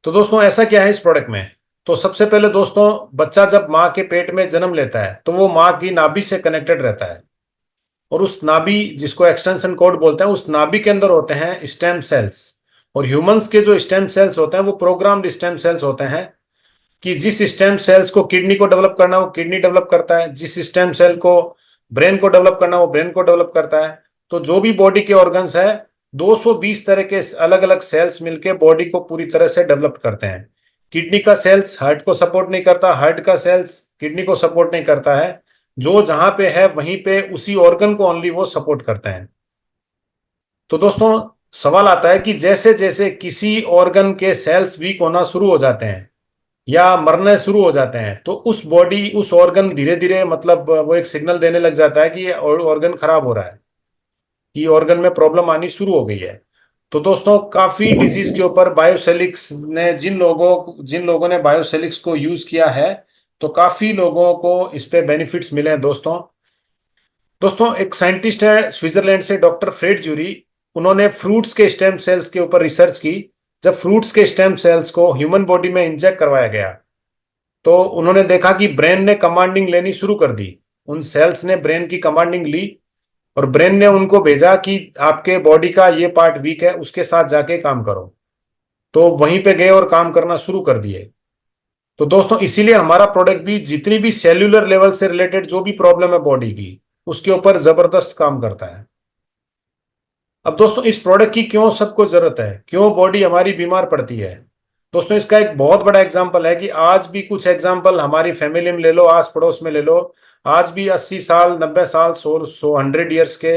तो दोस्तों ऐसा क्या है इस प्रोडक्ट में। तो सबसे पहले दोस्तों, बच्चा जब माँ के पेट में जन्म लेता है तो वो माँ की नाभि से कनेक्टेड रहता है। और उस नाभि, जिसको एक्सटेंशन कोड बोलते हैं, उस नाभि के अंदर होते हैं स्टेम सेल्स। और ह्यूमंस के जो स्टेम सेल्स होते हैं वो प्रोग्राम्ड स्टेम सेल्स होते हैं। कि जिस स्टेम सेल्स को किडनी को डेवलप करना वो किडनी डेवलप करता है, जिस स्टेम सेल को ब्रेन को डेवलप करना वो ब्रेन को डेवलप करता है। तो जो भी बॉडी के ऑर्गन्स है, 220 तरह के अलग अलग सेल्स मिलके बॉडी को पूरी तरह से डेवलप करते हैं। किडनी का सेल्स हार्ट को सपोर्ट नहीं करता, हार्ट का सेल्स किडनी को सपोर्ट नहीं करता है। जो जहां पे है वहीं पे उसी ऑर्गन को ओनली वो सपोर्ट करते हैं। तो दोस्तों, सवाल आता है कि जैसे जैसे किसी ऑर्गन के सेल्स वीक होना शुरू हो जाते हैं या मरने शुरू हो जाते हैं, तो उस ऑर्गन धीरे धीरे, मतलब वो एक सिग्नल देने लग जाता है कि ये ऑर्गन खराब हो रहा है, कि ऑर्गन में प्रॉब्लम आनी शुरू हो गई है। तो दोस्तों, काफी डिजीज के ऊपर बायोसेलिक्स ने, जिन लोगों ने बायोसेलिक्स को यूज किया है, तो काफी लोगों को इस पे बेनिफिट्स मिले हैं दोस्तों। दोस्तों, एक साइंटिस्ट है स्विट्जरलैंड से, डॉक्टर फ्रेड ज्यूरी। उन्होंने फ्रूट्स के स्टेम सेल्स के ऊपर रिसर्च की। जब फ्रूट्स के स्टेम सेल्स को ह्यूमन बॉडी में इंजेक्ट करवाया गया, तो उन्होंने देखा कि ब्रेन ने कमांडिंग लेनी शुरू कर दी। उन सेल्स ने ब्रेन की कमांडिंग ली और ब्रेन ने उनको भेजा कि आपके बॉडी का ये पार्ट वीक है, उसके साथ जाके काम करो। तो वहीं पे गए और काम करना शुरू कर दिए। तो दोस्तों, इसीलिए हमारा प्रोडक्ट भी जितनी भी सेल्यूलर लेवल से रिलेटेड जो भी प्रॉब्लम है बॉडी की, उसके ऊपर जबरदस्त काम करता है। अब दोस्तों, इस प्रोडक्ट की क्यों सबको जरूरत है, क्यों बॉडी हमारी बीमार पड़ती है। दोस्तों, इसका एक बहुत बड़ा एग्जांपल है कि आज भी कुछ एग्जांपल हमारी फैमिली में ले लो, आस पड़ोस में ले लो। आज भी 80 साल, 90 साल, 100 100 ईयर्स के,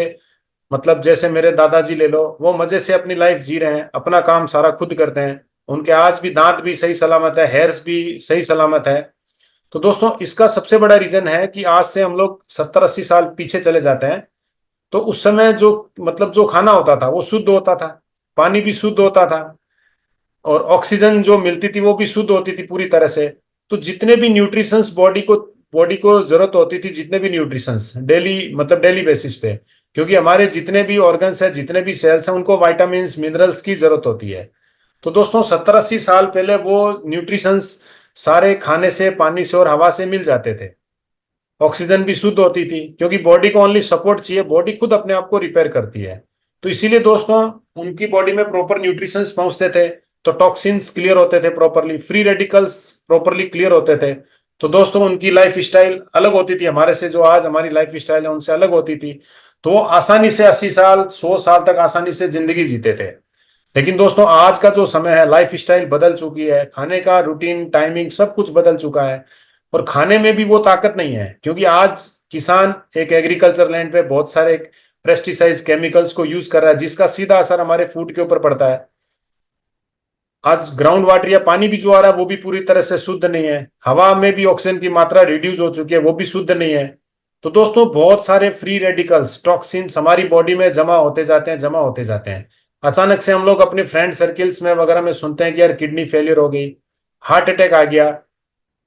मतलब जैसे मेरे दादाजी ले लो, वो मजे से अपनी लाइफ जी रहे हैं, अपना काम सारा खुद करते हैं। उनके आज भी दांत भी सही सलामत है, हेयर्स भी सही सलामत है। तो दोस्तों, इसका सबसे बड़ा रीजन है कि आज से हम लोग 70 80 साल पीछे चले जाते हैं। तो उस समय जो, मतलब जो खाना होता था वो शुद्ध होता था, पानी भी शुद्ध होता था, और ऑक्सीजन जो मिलती थी वो भी शुद्ध होती थी पूरी तरह से। तो जितने भी न्यूट्रिशंस बॉडी को जरूरत होती थी, जितने भी न्यूट्रिशंस डेली, मतलब डेली बेसिस पे, क्योंकि हमारे जितने भी ऑर्गन्स हैं, जितने भी सेल्स हैं, उनको वाइटामिन मिनरल्स की जरूरत होती है। तो दोस्तों, 70 80 साल पहले वो न्यूट्रिशंस सारे खाने से, पानी से और हवा से मिल जाते थे। ऑक्सीजन भी शुद्ध होती थी, क्योंकि बॉडी को ओनली सपोर्ट चाहिए, बॉडी खुद अपने आप को रिपेयर करती है। तो इसीलिए दोस्तों, उनकी बॉडी में प्रॉपर न्यूट्रिशंस पहुंचते थे, तो टॉक्सिन्स क्लियर होते थे properly, free radicals properly clear होते थे। तो दोस्तों, उनकी लाइफ स्टाइल अलग होती थी हमारे से, जो आज हमारी लाइफ स्टाइल है उनसे अलग होती थी। तो वो आसानी से 80 साल, 100 साल तक आसानी से जिंदगी जीते थे। लेकिन दोस्तों, आज का जो समय है, लाइफ स्टाइल बदल चुकी है, खाने का रूटीन, टाइमिंग, सब कुछ बदल चुका है। और खाने में भी वो ताकत नहीं है, क्योंकि आज किसान एक एग्रीकल्चर लैंड पे बहुत सारे पेस्टिसाइड्स, केमिकल्स को यूज कर रहा है, जिसका सीधा असर हमारे फूड के ऊपर पड़ता है। आज ग्राउंड वाटर या पानी भी जो आ रहा है वो भी पूरी तरह से शुद्ध नहीं है, हवा में भी ऑक्सीजन की मात्रा रिड्यूस हो चुकी है, वो भी शुद्ध नहीं है। तो दोस्तों, बहुत सारे फ्री रेडिकल्स, टॉक्सिन्स हमारी बॉडी में जमा होते जाते हैं, जमा होते जाते हैं। अचानक से हम लोग अपने फ्रेंड सर्किल्स में वगैरह में सुनते हैं कि यार किडनी फेलियर हो गई, हार्ट अटैक आ गया।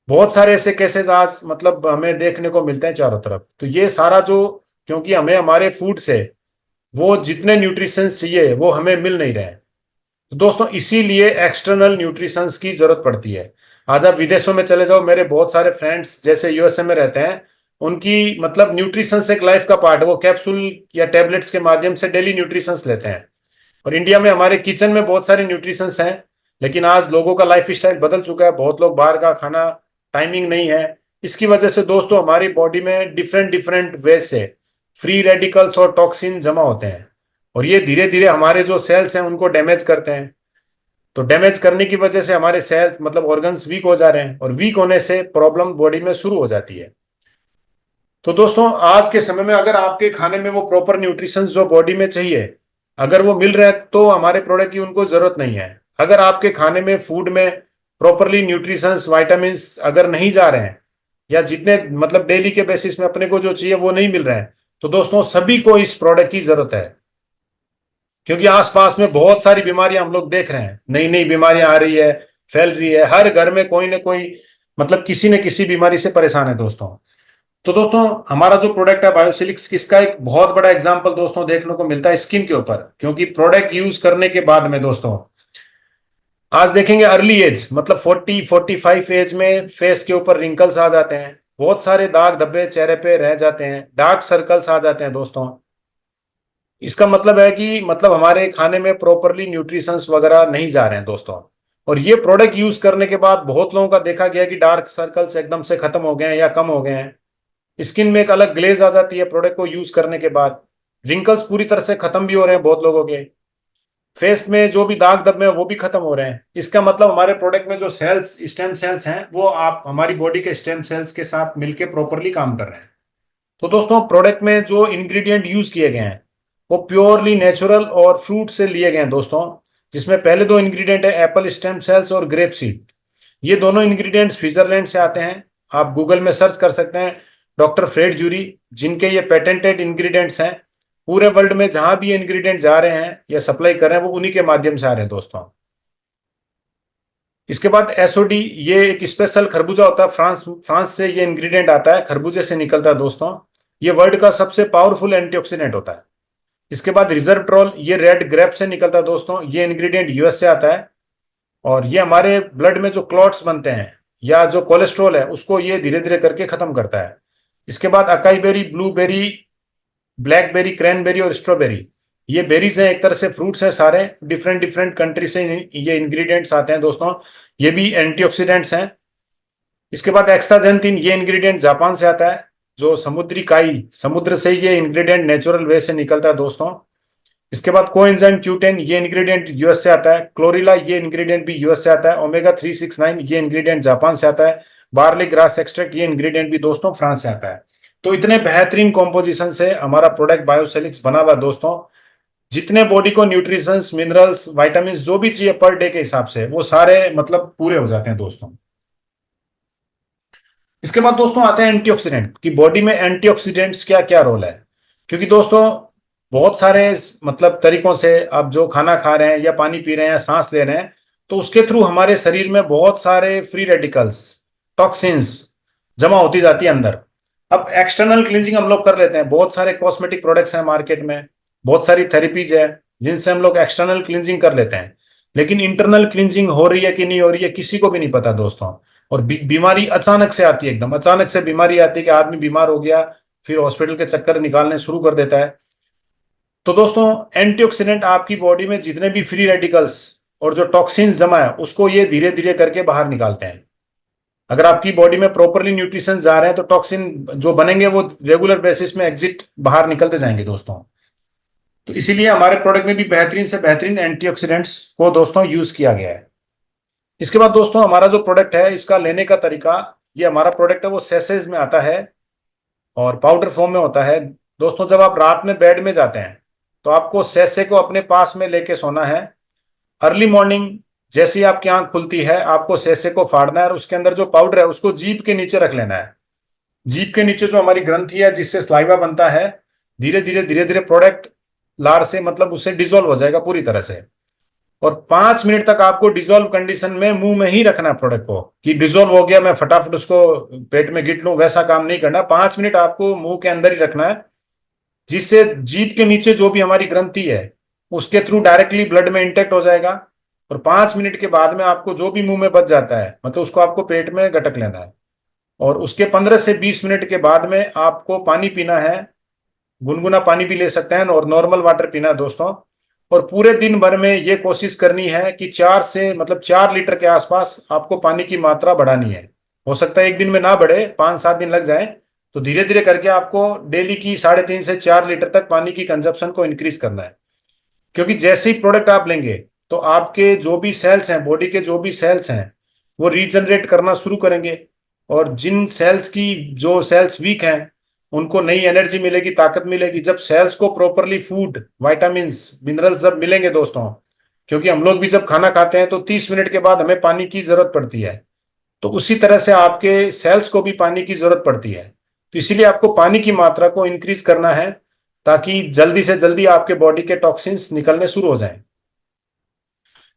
बहुत सारे ऐसे केसेस आज, मतलब हमें देखने को मिलते हैं चारों तरफ। तो ये सारा जो, क्योंकि हमें हमारे फूड से वो जितने न्यूट्रिशंस चाहिए वो हमें मिल नहीं रहे हैं। तो दोस्तों, इसीलिए एक्सटर्नल न्यूट्रिशंस की जरूरत पड़ती है। आज आप विदेशों में चले जाओ, मेरे बहुत सारे फ्रेंड्स जैसे यूएसए में रहते हैं, उनकी मतलब न्यूट्रिशंस एक लाइफ का पार्ट है, वो कैप्सूल या टेबलेट्स के माध्यम से डेली न्यूट्रिशंस लेते हैं। और इंडिया में हमारे किचन में बहुत सारे न्यूट्रिशंस हैं, लेकिन आज लोगों का लाइफ स्टाइल बदल चुका है, बहुत लोग बाहर का खाना, टाइमिंग नहीं है। इसकी वजह से दोस्तों, हमारी बॉडी में डिफरेंट डिफरेंट वे से फ्री रेडिकल्स और टॉक्सिन जमा होते हैं, और ये धीरे धीरे हमारे जो सेल्स हैं उनको डैमेज करते हैं। तो डैमेज करने की वजह से हमारे सेल्स, मतलब ऑर्गन्स वीक हो जा रहे हैं, और वीक होने से प्रॉब्लम बॉडी में शुरू हो जाती है। तो दोस्तों, आज के समय में अगर आपके खाने में वो प्रॉपर न्यूट्रिशन जो बॉडी में चाहिए, अगर वो मिल रहा है, तो हमारे प्रोडक्ट की उनको जरूरत नहीं है। अगर आपके खाने में, फूड में प्रॉपरली न्यूट्रिशंस, वाइटामिन अगर नहीं जा रहे हैं, या जितने, मतलब डेली के बेसिस में अपने को जो चाहिए वो नहीं मिल रहे हैं, तो दोस्तों सभी को इस प्रोडक्ट की जरूरत है। क्योंकि आसपास में बहुत सारी बीमारियां हम लोग देख रहे हैं, नई नई बीमारियां आ रही है, फैल रही है, हर घर में कोई ना कोई, मतलब किसी न किसी बीमारी से परेशान है दोस्तों। तो दोस्तों, हमारा जो प्रोडक्ट है बायोसिलिक्स, इसका एक बहुत बड़ा एग्जांपल दोस्तों देखने को मिलता है स्किन के ऊपर। क्योंकि प्रोडक्ट यूज करने के बाद में दोस्तों, आज देखेंगे अर्ली एज मतलब 40-45 एज में फेस के ऊपर रिंकल्स आ जाते हैं, बहुत सारे दाग धब्बे चेहरे पे रह जाते हैं, डार्क सर्कल्स आ जाते हैं दोस्तों। इसका मतलब है कि मतलब हमारे खाने में प्रॉपरली न्यूट्रिशंस वगैरह नहीं जा रहे हैं दोस्तों। और ये प्रोडक्ट यूज करने के बाद बहुत लोगों का देखा गया कि डार्क सर्कल्स एकदम से खत्म हो गए हैं या कम हो गए हैं। स्किन में एक अलग ग्लेज आ जाती है प्रोडक्ट को यूज करने के बाद। रिंकल्स पूरी तरह से खत्म भी हो रहे हैं बहुत लोगों के। फेस में जो भी दाग धब्बे हैं वो भी खत्म हो रहे हैं। इसका मतलब हमारे प्रोडक्ट में जो सेल्स स्टेम सेल्स हैं वो आप हमारी बॉडी के स्टेम सेल्स के साथ मिलकर प्रॉपरली काम कर रहे हैं। तो दोस्तों प्रोडक्ट में जो इंग्रेडिएंट यूज किए गए हैं वो प्योरली नेचुरल और फ्रूट से लिए गए हैं दोस्तों। जिसमें पहले दो इंग्रेडिएंट है एप्पल स्टेम सेल्स और ग्रेप सीड। ये दोनों इंग्रेडिएंट्स स्विट्जरलैंड से आते हैं। आप गूगल में सर्च कर सकते हैं डॉक्टर फ्रेड जूरी, जिनके ये पेटेंटेड इंग्रेडिएंट्स हैं। पूरे वर्ल्ड में जहां भी ये इंग्रेडिएंट जा रहे हैं या सप्लाई कर रहे हैं वो उन्हीं के माध्यम से आ रहे हैं दोस्तों। इसके बाद एसओडी, ये एक स्पेशल खरबूजा होता है, फ्रांस फ्रांस से ये इंग्रेडिएंट आता है, खरबूजे से निकलता है दोस्तों। ये वर्ल्ड का सबसे पावरफुल एंटीऑक्सीडेंट होता है। इसके बाद रिजर्वट्रॉल, ये रेड ग्रेप से निकलता है दोस्तों। ये इंग्रेडिएंट यूएस से आता है और ये हमारे ब्लड में जो क्लॉट्स बनते हैं या जो कोलेस्ट्रॉल है उसको ये धीरे धीरे करके खत्म करता है। इसके बाद acai berry, blueberry, blackberry, cranberry और स्ट्रॉबेरी, ये बेरीज हैं, एक तरह से फ्रूट्स हैं सारे। डिफरेंट डिफरेंट कंट्री से ये इंग्रेडिएंट्स आते हैं दोस्तों। ये भी एंटीऑक्सीडेंट्स हैं। इसके बाद एक्स्ट्राजेंथिन, ये इंग्रेडिएंट जापान से आता है। जो समुद्री काई, समुद्र से ये इंग्रेडिएंट नेचुरल वे से निकलता है दोस्तों। इसके बाद कोएंजाइम Q10, ये इंग्रेडिएंट यूएस से आता है। क्लोरिला, ये इंग्रेडिएंट भी यूएस से आता है। ओमेगा 369, ये इंग्रेडिएंट जापान से आता है। बार्ली ग्रास एक्सट्रैक्ट, ये इंग्रेडिएंट भी दोस्तों फ्रांस से आता है। तो इतने बेहतरीन कॉम्पोजिशन से हमारा प्रोडक्ट बायोसेलिक्स बना हुआ दोस्तों। जितने बॉडी को न्यूट्रिशंस, मिनरल्स, विटामिन जो भी चाहिए पर डे के हिसाब से वो सारे मतलब पूरे हो जाते हैं दोस्तों। इसके बाद दोस्तों आते हैं एंटीऑक्सीडेंट कि बॉडी में एंटीऑक्सीडेंट्स क्या क्या रोल है। क्योंकि दोस्तों बहुत सारे मतलब तरीकों से आप जो खाना खा रहे हैं या पानी पी रहे हैं, सांस ले रहे हैं, तो उसके थ्रू हमारे शरीर में बहुत सारे फ्री रेडिकल्स, टॉक्सिन्स जमा होती जाती है अंदर। अब एक्सटर्नल क्लींजिंग हम लोग कर लेते हैं, बहुत सारे कॉस्मेटिक प्रोडक्ट्स हैं मार्केट में, बहुत सारी थेरेपीज है जिनसे हम लोग एक्सटर्नल क्लींजिंग कर लेते हैं। लेकिन इंटरनल क्लींजिंग हो रही है कि नहीं हो रही है किसी को भी नहीं पता दोस्तों। और बीमारी अचानक से आती है, एकदम अचानक से बीमारी आती है कि आदमी बीमार हो गया, फिर हॉस्पिटल के चक्कर निकालने शुरू कर देता है। तो दोस्तों एंटीऑक्सीडेंट आपकी बॉडी में जितने भी फ्री रेडिकल्स और जो टॉक्सिन्स जमा है उसको ये धीरे धीरे करके बाहर निकालते हैं। अगर आपकी बॉडी में प्रॉपरली न्यूट्रिशन जा रहे हैं तो टॉक्सिन जो बनेंगे वो रेगुलर बेसिस में एग्जिट बाहर निकलते जाएंगे दोस्तों। तो इसीलिए हमारे प्रोडक्ट में भी बेहतरीन से बेहतरीन एंटीऑक्सीडेंट्स को दोस्तों यूज किया गया है। इसके बाद दोस्तों हमारा जो प्रोडक्ट है इसका लेने का तरीका, ये हमारा प्रोडक्ट है वो सैशेज में आता है और पाउडर फॉर्म में होता है। दोस्तों जब आप रात में बेड में जाते हैं तो आपको सैशे को अपने पास में लेके सोना है। अर्ली मॉर्निंग जैसे ही आपकी आंख खुलती है आपको सैशे को फाड़ना है और उसके अंदर जो पाउडर है उसको जीभ के नीचे रख लेना है। जीभ के नीचे जो हमारी ग्रंथि है जिससे स्लाइवा बनता है, धीरे धीरे प्रोडक्ट लार से मतलब उससे डिजोल्व हो जाएगा पूरी तरह से। और 5 मिनट तक आपको डिजोल्व कंडीशन में मुंह में ही रखना है प्रोडक्ट को, कि डिजोल्व हो गया मैं फटाफट उसको पेट में गिट लूं, वैसा काम नहीं करना। 5 मिनट आपको मुंह के अंदर ही रखना है, जिससे जीभ के नीचे जो भी हमारी ग्रंथि है उसके थ्रू डायरेक्टली ब्लड में इंटेक्ट हो जाएगा। और 5 मिनट के बाद में आपको जो भी मुंह में बच जाता है मतलब उसको आपको पेट में गटक लेना है। और उसके 15 से 20 मिनट के बाद में आपको पानी पीना है। गुनगुना पानी भी ले सकते हैं और नॉर्मल वाटर पीना है दोस्तों। और पूरे दिन भर में ये कोशिश करनी है कि 4 लीटर के आसपास आपको पानी की मात्रा बढ़ानी है। हो सकता है एक दिन में ना बढ़े, 5-7 दिन लग जाए, तो धीरे धीरे करके आपको डेली की 3.5 से 4 लीटर तक पानी की कंजप्शन को इंक्रीज करना है। क्योंकि जैसे ही प्रोडक्ट आप लेंगे तो आपके जो भी सेल्स हैं, बॉडी के जो भी सेल्स हैं वो रीजनरेट करना शुरू करेंगे। और जिन सेल्स की जो सेल्स वीक हैं उनको नई एनर्जी मिलेगी, ताकत मिलेगी जब सेल्स को प्रॉपरली फूड, विटामिन्स, मिनरल्स जब मिलेंगे दोस्तों। क्योंकि हम लोग भी जब खाना खाते हैं तो 30 मिनट के बाद हमें पानी की जरूरत पड़ती है, तो उसी तरह से आपके सेल्स को भी पानी की जरूरत पड़ती है। तो इसीलिए आपको पानी की मात्रा को इंक्रीज करना है ताकि जल्दी से जल्दी आपके बॉडी के टॉक्सिन्स निकलने शुरू हो जाएं।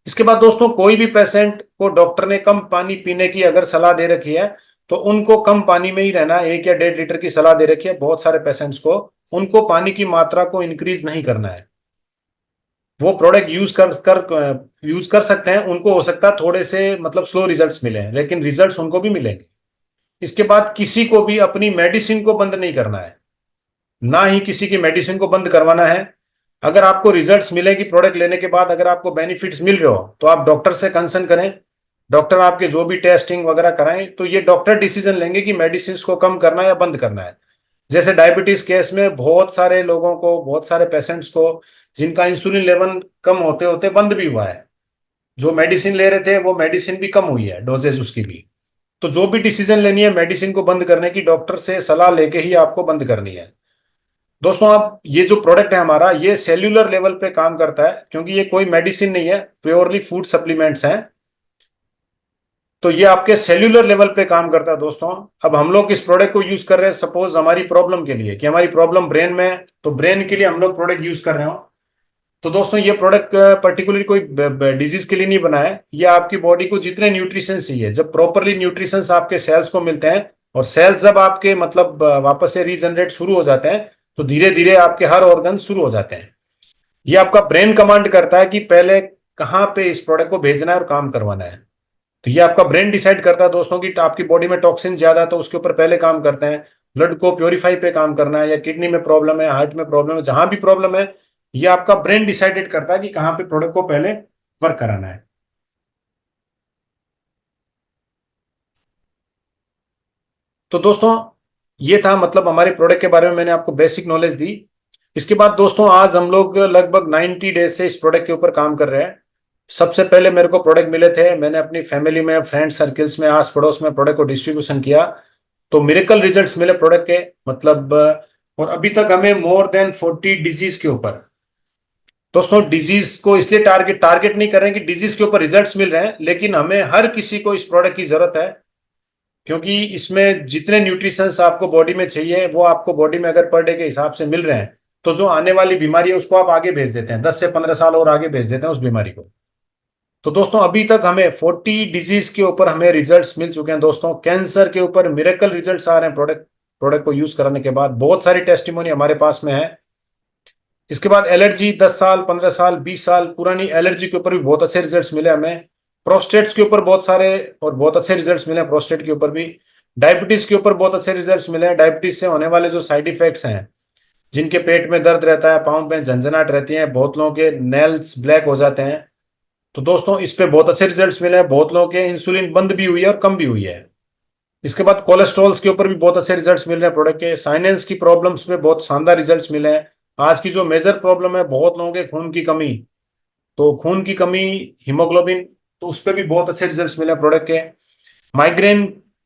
इसके बाद दोस्तों कोई भी पेशेंट को डॉक्टर ने कम पानी पीने की अगर सलाह दे रखी है तो उनको कम पानी में ही रहना है। 1 या 1.5 लीटर की सलाह दे रखी है बहुत सारे पेशेंट्स को, उनको पानी की मात्रा को इंक्रीज नहीं करना है। वो प्रोडक्ट यूज कर सकते हैं। उनको हो सकता है थोड़े से मतलब स्लो रिजल्ट्स मिले, लेकिन रिजल्ट्स उनको भी मिलेंगे। इसके बाद किसी को भी अपनी मेडिसिन को बंद नहीं करना है, ना ही किसी की मेडिसिन को बंद करवाना है। अगर आपको रिजल्ट्स मिलेगी प्रोडक्ट लेने के बाद, अगर आपको बेनिफिट्स मिल रहे हो, तो आप डॉक्टर से कंसर्न करें। डॉक्टर आपके जो भी टेस्टिंग वगैरह कराएं, तो ये डॉक्टर डिसीजन लेंगे कि मेडिसिन को कम करना है या बंद करना है। जैसे डायबिटीज केस में बहुत सारे लोगों को, बहुत सारे पेशेंट्स को, जिनका इंसुलिन लेवल कम होते होते बंद भी हुआ है। जो मेडिसिन ले रहे थे वो मेडिसिन भी कम हुई है, डोजेज उसकी भी। तो जो भी डिसीजन लेनी है मेडिसिन को बंद करने की, डॉक्टर से सलाह लेके ही आपको बंद करनी है। दोस्तों, आप ये जो प्रोडक्ट है हमारा, ये सेल्यूलर लेवल पे काम करता है, क्योंकि ये कोई मेडिसिन नहीं है, प्योरली फूड सप्लीमेंट्स हैं। तो ये आपके सेल्यूलर लेवल पे काम करता है दोस्तों। अब हम लोग इस प्रोडक्ट को यूज कर रहे हैं सपोज हमारी प्रॉब्लम के लिए, कि हमारी प्रॉब्लम ब्रेन में है, तो ब्रेन के लिए हम लोग प्रोडक्ट यूज कर रहे हो। तो दोस्तों, ये प्रोडक्ट पर्टिकुलरली कोई डिजीज के लिए नहीं बना है। ये आपकी बॉडी को जितने न्यूट्रिशन चाहिए, जब प्रॉपरली न्यूट्रिशन आपके सेल्स को मिलते हैं, और सेल्स जब आपके मतलब वापस से रीजनरेट शुरू हो जाते हैं, तो धीरे धीरे आपके हर ऑर्गन शुरू हो जाते हैं। ये आपका ब्रेन कमांड करता है कि पहले कहाँ पे इस प्रोडक्ट को भेजना है और काम करवाना है। तो ये आपका ब्रेन डिसाइड करता है दोस्तों कि आपकी बॉडी में टॉक्सिन ज्यादा है, तो उसके ऊपर पहले काम करते हैं। ब्लड को प्योरीफाई पे काम करना है, या किडनी में प्रॉब्लम है, हार्ट में प्रॉब्लम है, जहां भी प्रॉब्लम है, ये आपका ब्रेन डिसाइडेड करता है कि कहाँ पे प्रोडक्ट को पहले वर्क कराना है। तो दोस्तों, ये था मतलब हमारे प्रोडक्ट के बारे में मैंने आपको बेसिक नॉलेज दी। इसके बाद दोस्तों, आज हम लोग लगभग 90 डेज से इस प्रोडक्ट के ऊपर काम कर रहे हैं। सबसे पहले मेरे को प्रोडक्ट मिले थे, मैंने अपनी फैमिली में, फ्रेंड सर्कल्स में, आस पड़ोस में प्रोडक्ट को डिस्ट्रीब्यूशन किया। तो मिरेकल रिजल्ट्स मिले प्रोडक्ट के, मतलब और अभी तक हमें मोर देन 40 डिजीज के ऊपर। दोस्तों, डिजीज को इसलिए टारगेट टारगेट नहीं कर रहे हैं कि डिजीज के ऊपर रिजल्ट्स मिल रहे हैं, लेकिन हमें हर किसी को इस प्रोडक्ट की जरूरत है। क्योंकि इसमें जितने न्यूट्रिशंस आपको बॉडी में चाहिए, वो आपको बॉडी में अगर पर डे के हिसाब से मिल रहे हैं, तो जो आने वाली बीमारी है उसको आप आगे भेज देते हैं, 10 से 15 साल और आगे भेज देते हैं उस बीमारी को। तो दोस्तों, अभी तक हमें 40 डिजीज के ऊपर हमें रिजल्ट्स मिल चुके हैं दोस्तों। कैंसर के ऊपर मिरेकल रिजल्ट्स आ रहे हैं प्रोडक्ट प्रोडक्ट को यूज कराने के बाद। बहुत सारी टेस्टिमोनी हमारे पास में है। इसके बाद एलर्जी, 10 साल, 15 साल, 20 साल पुरानी एलर्जी के ऊपर भी बहुत अच्छे रिजल्ट्स मिले हमें। प्रोस्टेट्स के ऊपर बहुत सारे और बहुत अच्छे रिजल्ट्स मिले हैं, प्रोस्टेट के ऊपर भी। डायबिटीज के ऊपर बहुत अच्छे रिजल्ट्स मिले हैं। डायबिटीज से होने वाले जो साइड इफेक्ट्स हैं, जिनके पेट में दर्द रहता है, पाँव में झंझनाहट रहती है, बहुत लोगों के नेल्स ब्लैक हो जाते हैं, तो दोस्तों इस पे बहुत अच्छे रिजल्ट्स मिले हैं। बहुत लोगों के इंसुलिन बंद भी हुई है और कम भी हुई है। इसके बाद कोलेस्ट्रॉल्स के ऊपर भी बहुत अच्छे रिजल्ट्स मिल रहे हैं प्रोडक्ट के। साइनेंस की प्रॉब्लम्स पे बहुत शानदार रिजल्ट्स मिले हैं। आज की जो मेजर प्रॉब्लम है बहुत लोगों के खून की कमी, तो खून की कमी, हीमोग्लोबिन, तो उस पर भी बहुत अच्छे रिजल्ट्स मिले हैं प्रोडक्ट के। माइग्रेन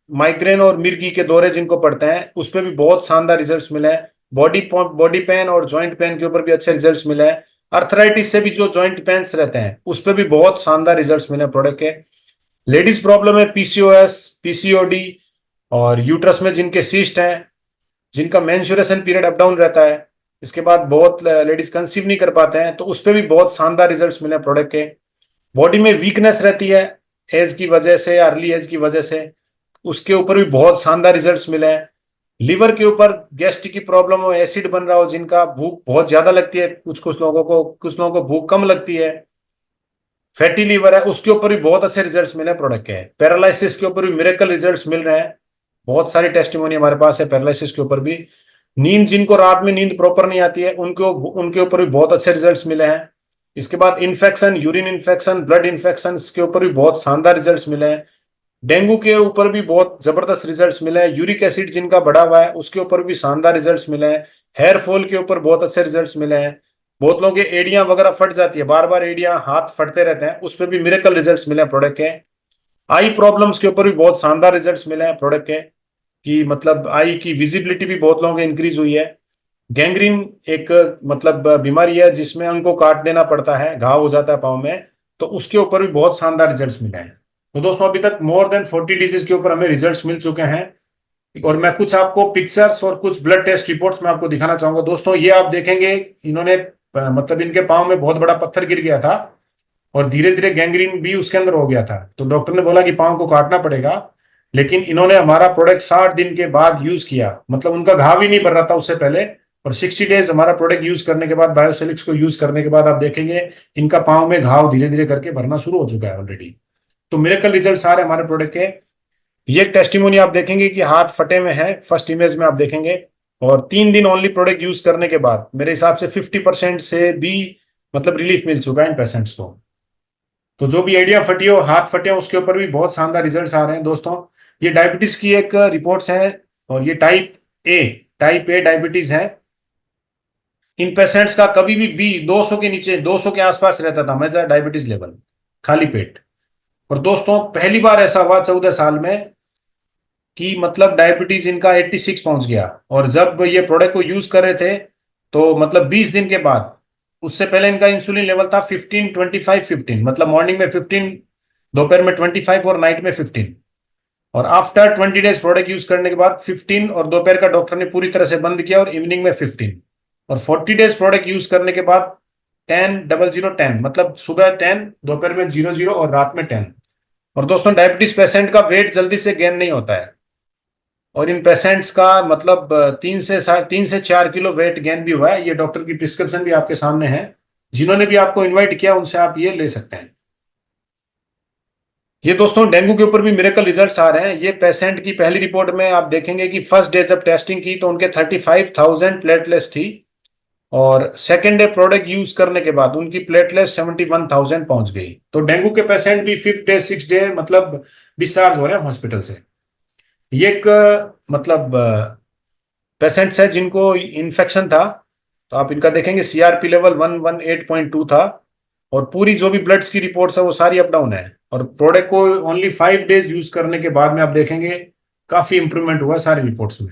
माइग्रेन और मिर्गी के दौरे जिनको पड़ते हैं, उस पर भी बहुत शानदार रिजल्ट्स मिले हैं। बॉडी पेन और जॉइंट पेन के ऊपर भी अच्छे रिजल्ट्स मिले हैं। अर्थराइटिस से भी जो जॉइंट पेन्स रहते हैं, उस पर भी बहुत शानदार रिजल्ट्स मिले हैं प्रोडक्ट के। लेडीज प्रॉब्लम है पीसीओएस, पीसीओडी, और यूट्रस में जिनके सिस्ट हैं, जिनका मेंस्ट्रुएशन पीरियड अप डाउन रहता है, इसके बाद बहुत लेडीज कंसीव नहीं कर पाते हैं, तो उस पर भी बहुत शानदार रिजल्ट्स मिले प्रोडक्ट के। बॉडी में वीकनेस रहती है एज की वजह से, अर्ली एज की वजह से, उसके ऊपर भी बहुत शानदार रिजल्ट्स मिले हैं। लिवर के ऊपर गैस्ट्रिक की प्रॉब्लम हो, एसिड बन रहा हो, जिनका भूख बहुत ज्यादा लगती है, कुछ लोगों को भूख कम लगती है, फैटी लीवर है, उसके ऊपर भी बहुत अच्छे रिजल्ट्स मिले प्रोडक्ट के। पैरालिसिस के ऊपर भी मिरेकल रिजल्ट्स मिल रहे हैं। बहुत सारी टेस्टिमोनी हमारे पास है पैरालिसिस के ऊपर भी। नींद, जिनको रात में नींद प्रॉपर नहीं आती है, उनको उनके ऊपर भी बहुत अच्छे रिजल्ट्स मिले हैं। इसके बाद infection, urine infection, blood infection के ऊपर भी बहुत शानदार रिजल्ट्स मिले हैं। डेंगू के ऊपर भी बहुत जबरदस्त रिजल्ट्स मिले हैं। यूरिक एसिड जिनका बढ़ा हुआ है, उसके ऊपर भी शानदार रिजल्ट्स मिले हैं। हेयर फॉल के ऊपर बहुत अच्छे रिजल्ट्स मिले हैं। बहुत लोगों के एड़ियां वगैरह फट जाती है, बार बार एड़ियां हाथ फटते रहते हैं, उस पर भी मिरेकल रिजल्ट्स मिले हैं प्रोडक्ट के। आई प्रॉब्लम्स के ऊपर भी बहुत शानदार रिजल्ट्स मिले हैं प्रोडक्ट के, कि मतलब आई की विजिबिलिटी भी बहुत लोगों की इंक्रीज हुई है। गैंग्रीन एक मतलब बीमारी है जिसमें अंग को काट देना पड़ता है, घाव हो जाता है पाँव में, तो उसके ऊपर भी बहुत शानदार रिजल्ट्स मिले हैं। तो दोस्तों, अभी तक मोर देन 40 डिजीज के ऊपर हमें रिजल्ट्स मिल चुके हैं। और मैं कुछ आपको पिक्चर्स और कुछ ब्लड टेस्ट रिपोर्ट्स में आपको दिखाना चाहूंगा दोस्तों। ये आप देखेंगे, इन्होंने मतलब इनके पाँव में बहुत बड़ा पत्थर गिर गया था, और धीरे धीरे गैंग्रीन भी उसके अंदर हो गया था, तो डॉक्टर ने बोला कि पाँव को काटना पड़ेगा। लेकिन इन्होंने हमारा प्रोडक्ट 60 दिन के बाद यूज किया, मतलब उनका घाव ही नहीं भर रहा था उससे पहले, और 60 डेज हमारा प्रोडक्ट यूज करने के बाद, बायोसेलिक्स को यूज करने के बाद आप देखेंगे इनका पाँव में घाव धीरे धीरे करके भरना शुरू हो चुका है ऑलरेडी। तो मिरेकल रिजल्ट आ रहे हमारे प्रोडक्ट के। ये एक टेस्टिमोनी आप देखेंगे कि हाथ फटे में है, फर्स्ट इमेज में आप देखेंगे। और 3 दिन ओनली प्रोडक्ट यूज करने के बाद मेरे हिसाब से 50% से भी मतलब रिलीफ मिल चुका है इन पेशेंट्स को। तो जो भी एडिया फटी हो, हाथ फटे हो, उसके ऊपर भी बहुत शानदार रिजल्ट्स आ रहे हैं दोस्तों। ये डायबिटीज की एक रिपोर्ट्स है, और ये टाइप ए डायबिटीज है। इन पेशेंट्स का कभी भी 200 के नीचे, 200 के आसपास रहता था मेजर डायबिटीज लेवल, खाली पेट। और दोस्तों पहली बार ऐसा हुआ 14 साल में कि मतलब डायबिटीज इनका 86 पहुंच गया। और जब ये प्रोडक्ट को यूज कर रहे थे तो मतलब 20 दिन के बाद, उससे पहले इनका इंसुलिन लेवल था 15, 25, 15, मतलब मॉर्निंग में 15, दोपहर में 25 और नाइट में 15। और आफ्टर 20 डेज प्रोडक्ट यूज करने के बाद 15 और दोपहर का डॉक्टर ने पूरी तरह से बंद किया, और इवनिंग में 15। और 40 डेज प्रोडक्ट यूज करने के बाद 10, 00, 10, मतलब सुबह 10, दोपहर में 00 और रात में 10। और दोस्तों डायबिटीज पेशेंट का वेट जल्दी से गेन नहीं होता है, और इन पेशेंट्स का मतलब 3 से 4 किलो वेट गेन भी हुआ है। ये डॉक्टर की प्रिस्क्रिप्शन भी आपके सामने है, जिन्होंने भी आपको इनवाइट किया उनसे आप ये ले सकते हैं। ये दोस्तों डेंगू के ऊपर भी मिरेकल रिजल्ट्स आ रहे हैं। ये पेशेंट की पहली रिपोर्ट में आप देखेंगे कि फर्स्ट डे जब टेस्टिंग की तो उनके 35,000 प्लेटलेट्स थी, और सेकेंड डे प्रोडक्ट यूज करने के बाद उनकी प्लेटलेट 71,000 पहुंच गई। तो डेंगू के पेशेंट भी 5th डे 6th डे मतलब डिस्चार्ज हो रहे हैं हॉस्पिटल से। ये एक मतलब पेशेंट्स है जिनको इन्फेक्शन था, तो आप इनका देखेंगे सीआरपी लेवल 118.2 था, और पूरी जो भी ब्लड्स की रिपोर्ट्स है वो सारी अप डाउन है। और प्रोडक्ट को ओनली 5 डेज यूज करने के बाद में आप देखेंगे काफी इंप्रूवमेंट हुआ सारी रिपोर्ट्स में।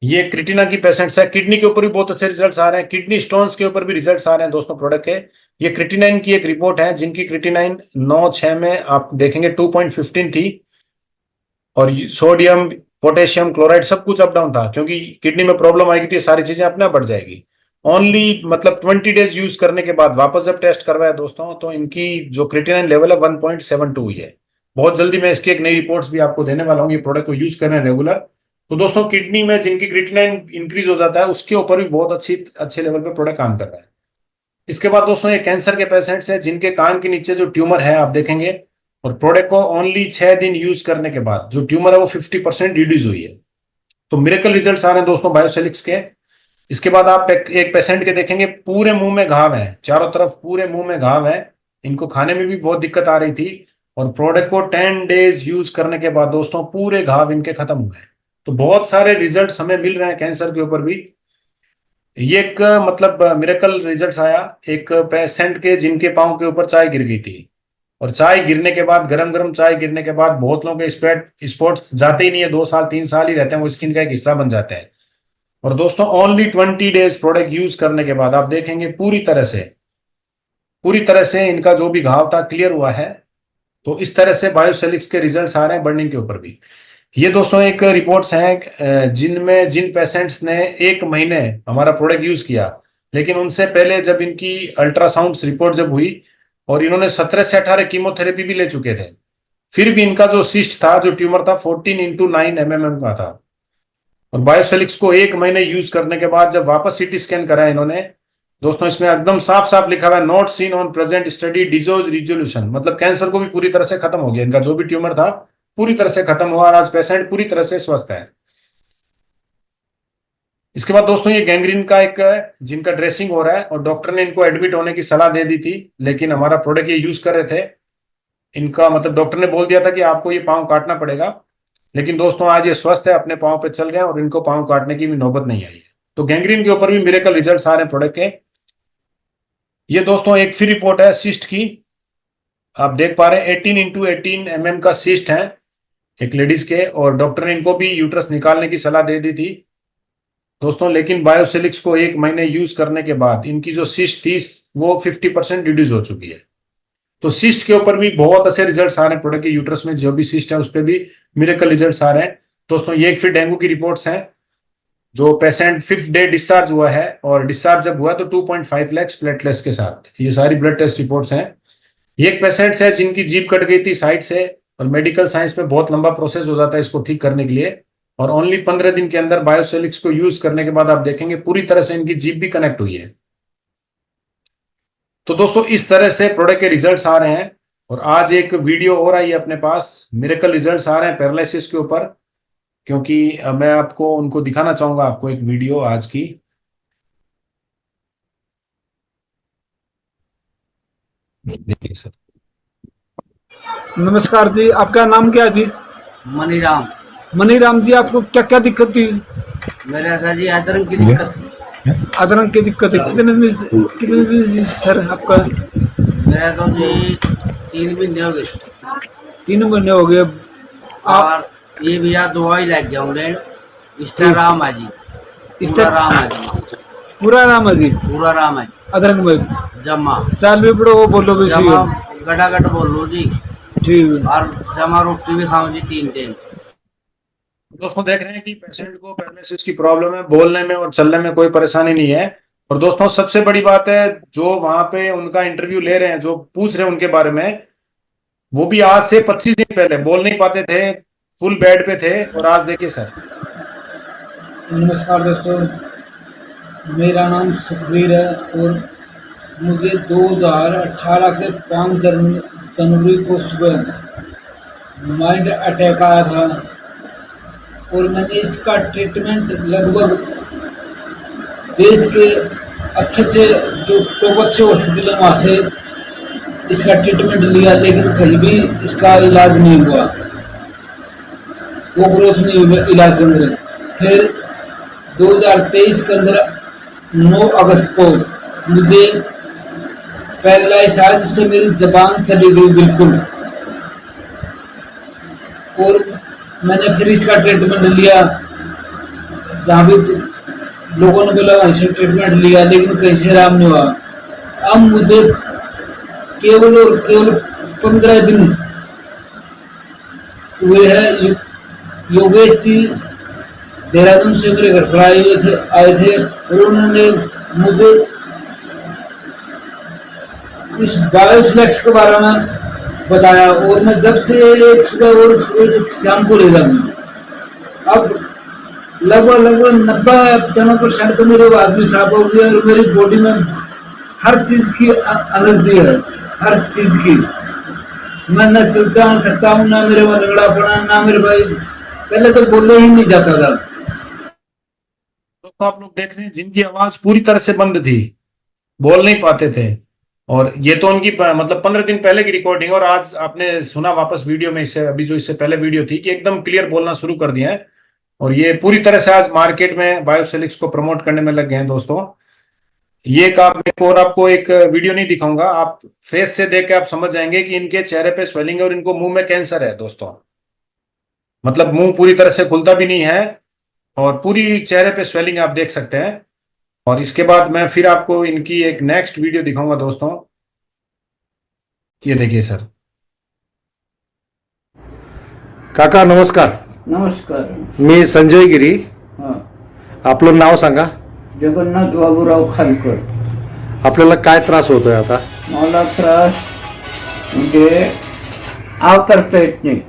ये क्रिटिना की पेशेंट्स है। किडनी के ऊपर भी बहुत अच्छे रिजल्ट्स आ रहे हैं, किडनी स्टोन्स के ऊपर भी रिजल्ट्स आ रहे हैं दोस्तों प्रोडक्ट के। ये क्रिटिनाइन की एक रिपोर्ट है, जिनकी क्रिटिनाइन 9/6 में आप देखेंगे 2.15 थी, और सोडियम, पोटेशियम, क्लोराइड सब कुछ अप डाउन था, क्योंकि किडनी में प्रॉब्लम आएगी तो ये सारी चीजें अपने आप बढ़ जाएगी। ओनली मतलब 20 डेज यूज करने के बाद वापस जब टेस्ट करवाया दोस्तों, तो इनकी जो क्रिटिनाइन लेवल है 1.72 हुई है। बहुत जल्दी मैं इसकी एक नई रिपोर्ट्स भी आपको देने वाला हूँ, ये प्रोडक्ट को यूज करें रेगुलर। तो दोस्तों किडनी में जिनकी क्रिटिनाइन इंक्रीज हो जाता है, उसके ऊपर भी बहुत अच्छे लेवल पे प्रोडक्ट काम कर रहा है। इसके बाद दोस्तों ये कैंसर के पेशेंट्स हैं, जिनके कान के नीचे जो ट्यूमर है आप देखेंगे, और प्रोडक्ट को ओनली 6 दिन यूज करने के बाद जो ट्यूमर है वो 50% रिड्यूस हुई है। तो मिरेकल रिजल्ट्स आ रहे हैं दोस्तों बायोसेलिक्स के। इसके बाद आप एक पेशेंट के देखेंगे पूरे मुंह में घाव है, चारों तरफ पूरे मुंह में घाव है, इनको खाने में भी बहुत दिक्कत आ रही थी। और प्रोडक्ट को 10 डेज यूज करने के बाद दोस्तों पूरे घाव इनके खत्म हुए हैं। तो बहुत सारे रिजल्ट्स हमें मिल रहे हैं कैंसर के ऊपर भी। ये एक मतलब मिरेकल रिजल्ट्स आया एक पेशेंट के, जिनके पांव के ऊपर चाय गिर गई थी, और चाय गिरने के बाद, गरम गरम चाय गिरने के बाद बहुत लोगों के स्पॉट्स जाते ही नहीं है, 2 साल 3 साल ही रहते हैं, वो स्किन का एक हिस्सा बन जाते हैं। और दोस्तों ओनली 20 डेज प्रोडक्ट यूज करने के बाद आप देखेंगे पूरी तरह से इनका जो भी घाव था क्लियर हुआ है। तो इस तरह से बायोसेलिक्स के रिजल्ट्स आ रहे हैं बर्निंग के ऊपर भी। ये दोस्तों एक रिपोर्ट्स हैं जिन पेशेंट्स ने 1 महीने हमारा प्रोडक्ट यूज किया, लेकिन उनसे पहले जब इनकी अल्ट्रासाउंड रिपोर्ट जब हुई, और इन्होंने 17 से 18 कीमोथेरेपी भी ले चुके थे, फिर भी इनका जो सिस्ट था, जो ट्यूमर था, 14x9 mm का था। और बायोसेलिक्स को 1 महीने यूज करने के बाद जब वापस सीटी स्कैन कराया इन्होंने, दोस्तों इसमें एकदम साफ साफ लिखा हुआ है, not seen on present study disease resolution, मतलब कैंसर को भी पूरी तरह से खत्म हो गया, इनका जो भी ट्यूमर था पूरी तरह से खत्म हुआ, और आज पेशेंट पूरी तरह से स्वस्थ है। इसके बाद दोस्तों ये गैंग्रीन का एक जिनका ड्रेसिंग हो रहा है, और डॉक्टर ने इनको एडमिट होने की सलाह दे दी थी, लेकिन हमारा प्रोडक्ट ये यूज कर रहे थे। इनका मतलब डॉक्टर ने बोल दिया था कि आपको ये पाँव काटना पड़ेगा, लेकिन दोस्तों आज ये स्वस्थ है, अपने पाँव पे चल रहे हैं, और इनको पाँव काटने की भी नौबत नहीं आई है। तो गैंग्रीन के ऊपर भी मिरेकल रिजल्ट्स आ रहे हैं प्रोडक्ट के। ये दोस्तों एक फिर रिपोर्ट है सिस्ट की, आप देख पा रहे हैं 18x18 mm का सिस्ट है एक लेडीज के, और डॉक्टर ने इनको भी यूट्रस निकालने की सलाह दे दी थी दोस्तों, लेकिन बायोसेलिक्स को 1 महीने यूज करने के बाद इनकी जो सिस्ट थी वो 50% रिड्यूस हो चुकी है। तो सिस्ट के ऊपर भी बहुत अच्छे रिजल्ट्स आ रहे हैं प्रोडक्ट के, यूट्रस में जो भी सिस्ट है उस पर भी मिरेकल रिजल्ट्स आ रहे हैं दोस्तों। ये एक फिर डेंगू की रिपोर्ट्स हैं, जो पेशेंट 5th डे डिस्चार्ज हुआ है, और डिस्चार्ज जब हुआ तो 2.5 लाख प्लेटलेट्स के साथ, ये सारी ब्लड टेस्ट रिपोर्ट्स हैं। ये एक पेशेंट है जिनकी जीभ कट गई थी साइड से, और मेडिकल साइंस में बहुत लंबा प्रोसेस हो जाता है इसको ठीक करने के लिए, और ओनली 15 दिन के अंदर बायोसेलिक्स को यूज करने के बाद आप देखेंगे पूरी तरह से इनकी जीभ भी कनेक्ट हुई है। तो दोस्तों इस तरह से प्रोडक्ट के रिजल्ट्स आ रहे हैं। और आज एक वीडियो और आई है अपने पास, मिरेकल रिजल्ट्स आ रहे हैं पैरालिसिस के ऊपर, क्योंकि मैं आपको उनको दिखाना चाहूंगा, आपको एक वीडियो आज की। देखिए सर। नमस्कार जी, आपका नाम क्या है जी? मनीराम। मनीराम जी, आपको क्या क्या दिक्कत थी? मेरे सर जी अदरक की दिक्कत थी। अदरक की दिक्कत है? कितने दिन से सर आपका? मेरा तो जी 3 महीने हो गए 3 महीने हो गए। आप और ये भैया दवाई लग जाऊँ इस्टा राम है जी, पूरा राम है जी, पूरा नाम है जी? पूरा राम है अदरक में जमा चाल भी पड़ो, वो बोलो भी सही जमा हो। गटागट बोल लो जी। ठीक है। और जमा रोटी भी खाऊं जी 3 टाइम। दोस्तों देख रहे हैं कि पेशेंट को पैरालिसिस की प्रॉब्लम है, बोलने में और चलने में कोई परेशानी नहीं है। और दोस्तों सबसे बड़ी बात है, जो वहां पे उनका इंटरव्यू ले रहे हैं, जो पूछ रहे हैं उनके बारे में, वो भी आज से 25 दिन पहले बोल नहीं पाते थे, फुल बेड पे थे, और आज देखिए सर। नमस्कार दोस्तों, मेरा नाम सुखवीर है और मुझे 2018 के 5 जनवरी को सुबह माइंड अटैक आया था और मैंने इसका ट्रीटमेंट लगभग देश के अच्छे अच्छे जो टॉप अच्छे हॉस्पिटल हैं वहाँ से इसका ट्रीटमेंट लिया, लेकिन कहीं भी इसका इलाज नहीं हुआ, वो ग्रोथ नहीं हुई इलाज के अंदर। फिर 2023 के अंदर 9 अगस्त को मुझे पैरालाइज आया, जिससे मेरी जबान चली गई बिल्कुल। और मैंने फिर इसका ट्रीटमेंट लिया, जहाँ भी लोगों ने बोला वहीं से ट्रीटमेंट लिया, लेकिन कहीं से आराम नहीं हुआ। अब मुझे केवल और केवल 15 दिन हुए हैं। योगेश जी देहरादून से मेरे घर पर आए थे और उन्होंने मुझे इस बायोफ्लेक्स के बारे में बताया, और मैं जब से एक सुबह और एक शाम को ले जाऊंगा, अब लगभग 90-95% तो मेरे आदमी साफ हो गया और मेरी बॉडी में हर चीज की एनर्जी है, हर चीज की। मैं न चलता हूँ, थकता हूँ, ना मेरे में रगड़ा पड़ा, ना मेरे भाई पहले तो बोलने ही नहीं जाता था। तो आप लोग देख रहे हैं जिनकी आवाज पूरी तरह से बंद थी, बोल नहीं पाते थे, और ये तो उनकी मतलब 15 दिन पहले की रिकॉर्डिंग, और आज आपने सुना वापस वीडियो में, इससे अभी जो इससे पहले वीडियो थी, कि एकदम क्लियर बोलना शुरू कर दिया है। और ये पूरी तरह से आज मार्केट में बायोसेलिक्स को प्रमोट करने में लग गए हैं दोस्तों। ये एक और आपको एक वीडियो नहीं दिखाऊंगा, आप फेस से देख के आप समझ जाएंगे कि इनके चेहरे पे स्वेलिंग है और इनको मुंह में कैंसर है दोस्तों। मतलब मुंह पूरी तरह से खुलता भी नहीं है और पूरी चेहरे पे स्वेलिंग आप देख सकते हैं। और इसके बाद मैं फिर आपको इनकी एक नेक्स्ट वीडियो दिखाऊंगा दोस्तों। ये देखिए सर। काका नमस्कार. नमस्कार. मी संजय गिरी. हां. आपलं नाव सांगा. जगन्नाथ बाबूराव खानकर. आपल्याला काय त्रास होतोय आता? मला त्रास म्हणजे आव करता येत नाही.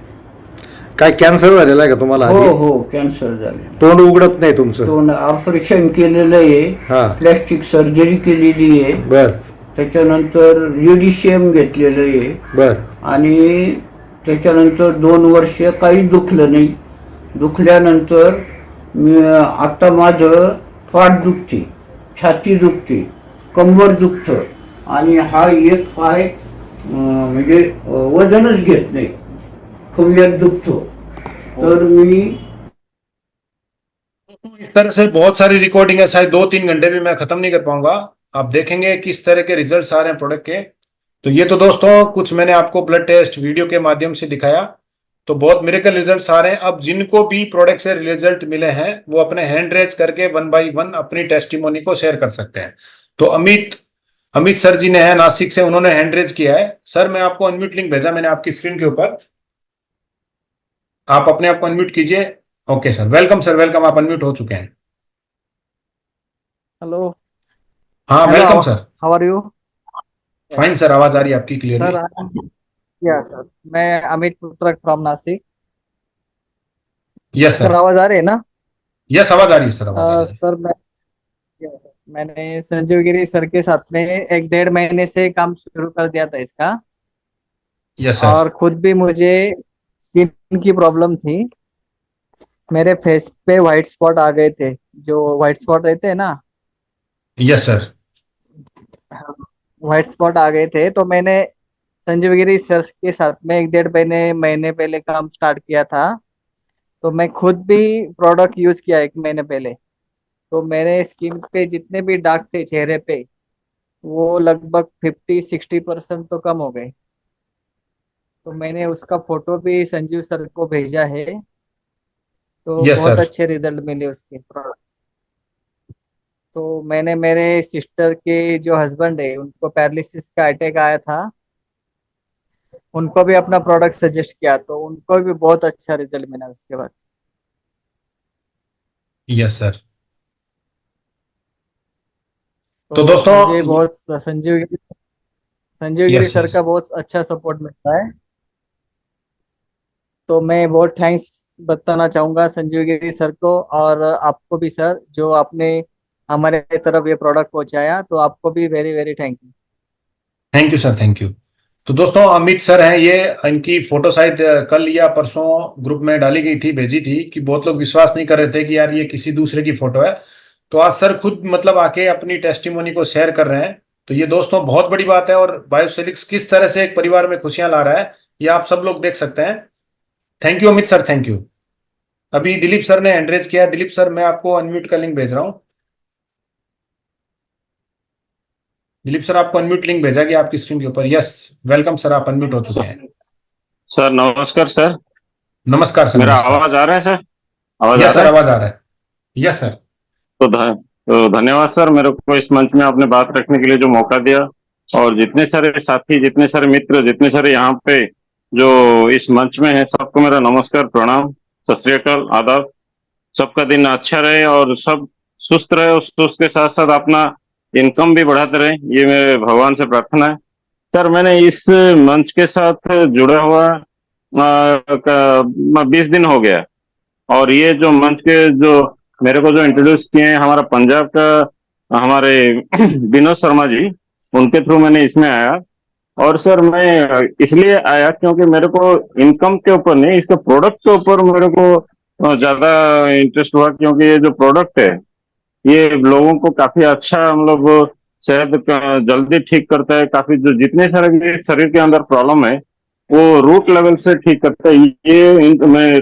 काय कॅन्सर झालेला आहे का तुम्हाला? हो हो कॅन्सर झाले. तोंड उघडत नाही तुमचं? तोंड ऑपरेशन केलेलं आहे. हा. प्लॅस्टिक सर्जरी केलेली आहे. बर. त्याच्यानंतर युडिशियम घेतलेलं आहे. बर. आणि त्याच्यानंतर 2 वर्ष काही दुखलं नाही. दुखल्यानंतर आता माझं पाठ दुखते, छाती दुखते, कंबर दुखतं आणि हा एक पाय म्हणजे वजनच घेत नाही, खवल्यात दुखतो. तर मी इस तरह से बहुत सारी रिकॉर्डिंग है, शायद 2-3 घंटे भी मैं खत्म नहीं कर पाऊंगा। आप देखेंगे किस तरह के रिजल्ट्स आ रहे हैं प्रोडक्ट के। तो ये तो दोस्तों कुछ मैंने आपको ब्लड टेस्ट वीडियो के माध्यम से दिखाया, तो बहुत मिरेकल रिजल्ट्स आ रहे हैं। अब जिनको भी प्रोडक्ट से रिजल्ट मिले हैं वो अपने हैंड रेज करके 1 बाय 1 अपनी टेस्टिमोनी को शेयर कर सकते हैं। तो अमित अमित सर जी ने है नासिक से, उन्होंने हैंड रेज किया है। सर मैं आपको अनम्यूट लिंक भेजा मैंने आपकी स्क्रीन के ऊपर, आप अपने आप को अनम्यूट कीजिए। Okay sir, welcome sir, welcome, आप अनम्यूट हो चुके हैं। हेलो. हाँ hello, welcome sir. How are you? Fine sir, आवाज आ रही है आपकी क्लियरली। सर, या सर, मैं अमित पुत्रक from Nashik. Yes sir sir. आवाज आ रही है ना? यस, आवाज आ रही है सर, आवाज आ रही है। सर मैंने संजीव गिरी सर के साथ में 1 डेढ़ महीने से काम शुरू कर दिया था इसका। Yes sir. और खुद भी मुझे स्किन की प्रॉब्लम थी। मेरे फेस पे व्हाइट स्पॉट आ गए थे, जो व्हाइट स्पॉट रहते हैं ना, यस सर। व्हाइट स्पॉट आ गए थे। तो मैंने संजीव गिरी सर के साथ में 1 डेढ़ महीने पहले काम स्टार्ट किया था। तो मैं खुद भी प्रोडक्ट यूज किया 1 महीने पहले। तो मेरे स्किन पे जितने भी दाग थे चेहरे पे, वो लगभग 50-60% तो कम हो गए। तो मैंने उसका फोटो भी संजीव सर को भेजा है। तो यस बहुत सर। अच्छे रिजल्ट मिले उसके प्रोडक्ट। तो मैंने मेरे सिस्टर के जो हस्बैंड है, उनको पैरालिसिस का अटैक आया था, उनको भी अपना प्रोडक्ट सजेस्ट किया, तो उनको भी बहुत अच्छा रिजल्ट मिला उसके बाद। Yes sir. तो तो दोस्तों, मुझे बहुत संजीव गिरी यस सर यस। का बहुत अच्छा सपोर्ट मिलता है। तो मैं बहुत थैंक्स बताना चाहूंगा संजीव गिरी सर को, और आपको भी सर, जो आपने हमारे तरफ ये प्रोडक्ट पहुंचाया, तो आपको भी very very thank you. Thank you sir, thank you. तो दोस्तों, अमित सर हैं ये। इनकी फोटो शायद कल या परसों ग्रुप में डाली गई थी, भेजी थी, कि बहुत लोग विश्वास नहीं कर रहे थे कि यार ये किसी दूसरे की फोटो है। तो आज सर खुद मतलब आके अपनी टेस्टिमोनी को शेयर कर रहे हैं। तो ये दोस्तों बहुत बड़ी बात है, और बायोसेलिक्स किस तरह से एक परिवार में खुशियां ला रहा है, ये आप सब लोग देख सकते हैं। Thank you Amit sir, thank you. अभी दिलीप सर ने एंड्रेज किया है। दिलीप सर, मैं आपको अनम्यूट का लिंक भेज रहा हूँ। दिलीप सर, आपको अनम्यूट लिंक भेजा गया आपकी स्क्रीन के ऊपर। यस, वेलकम सर, आप अनम्यूट हो चुके हैं। सर नमस्कार सर। नमस्कार सर, मेरा नमस्कार। आवाज आ रहा है सर? आवाज आ यस रहा सर, है? आवाज आ रहा है। Yes sir. तो धन्यवाद सर, मेरे को इस मंच में आपने बात रखने के लिए जो मौका दिया। और जितने सारे साथी, जितने सारे मित्र, जितने सारे यहाँ पे जो इस मंच में है, सबको मेरा नमस्कार, प्रणाम, सत श्री अकाल, आदाब। सबका दिन अच्छा रहे और सब सुस्त रहे, और सुस्त के साथ साथ अपना इनकम भी बढ़ाते रहे, ये मेरे भगवान से प्रार्थना है। सर मैंने इस मंच के साथ जुड़ा हुआ 20 दिन हो गया। और ये जो मंच के जो मेरे को जो इंट्रोड्यूस किए हैं, हमारा पंजाब का हमारे विनोद शर्मा जी, उनके थ्रू मैंने इसमें आया। और सर मैं इसलिए आया क्योंकि मेरे को इनकम के ऊपर नहीं, इसके प्रोडक्ट के ऊपर मेरे को ज्यादा इंटरेस्ट हुआ, क्योंकि ये जो प्रोडक्ट है, ये लोगों को काफी अच्छा, मतलब सेहत जल्दी ठीक करता है। काफी जो जितने सारे भी शरीर के अंदर प्रॉब्लम है, वो रूट लेवल से ठीक करता है। मैं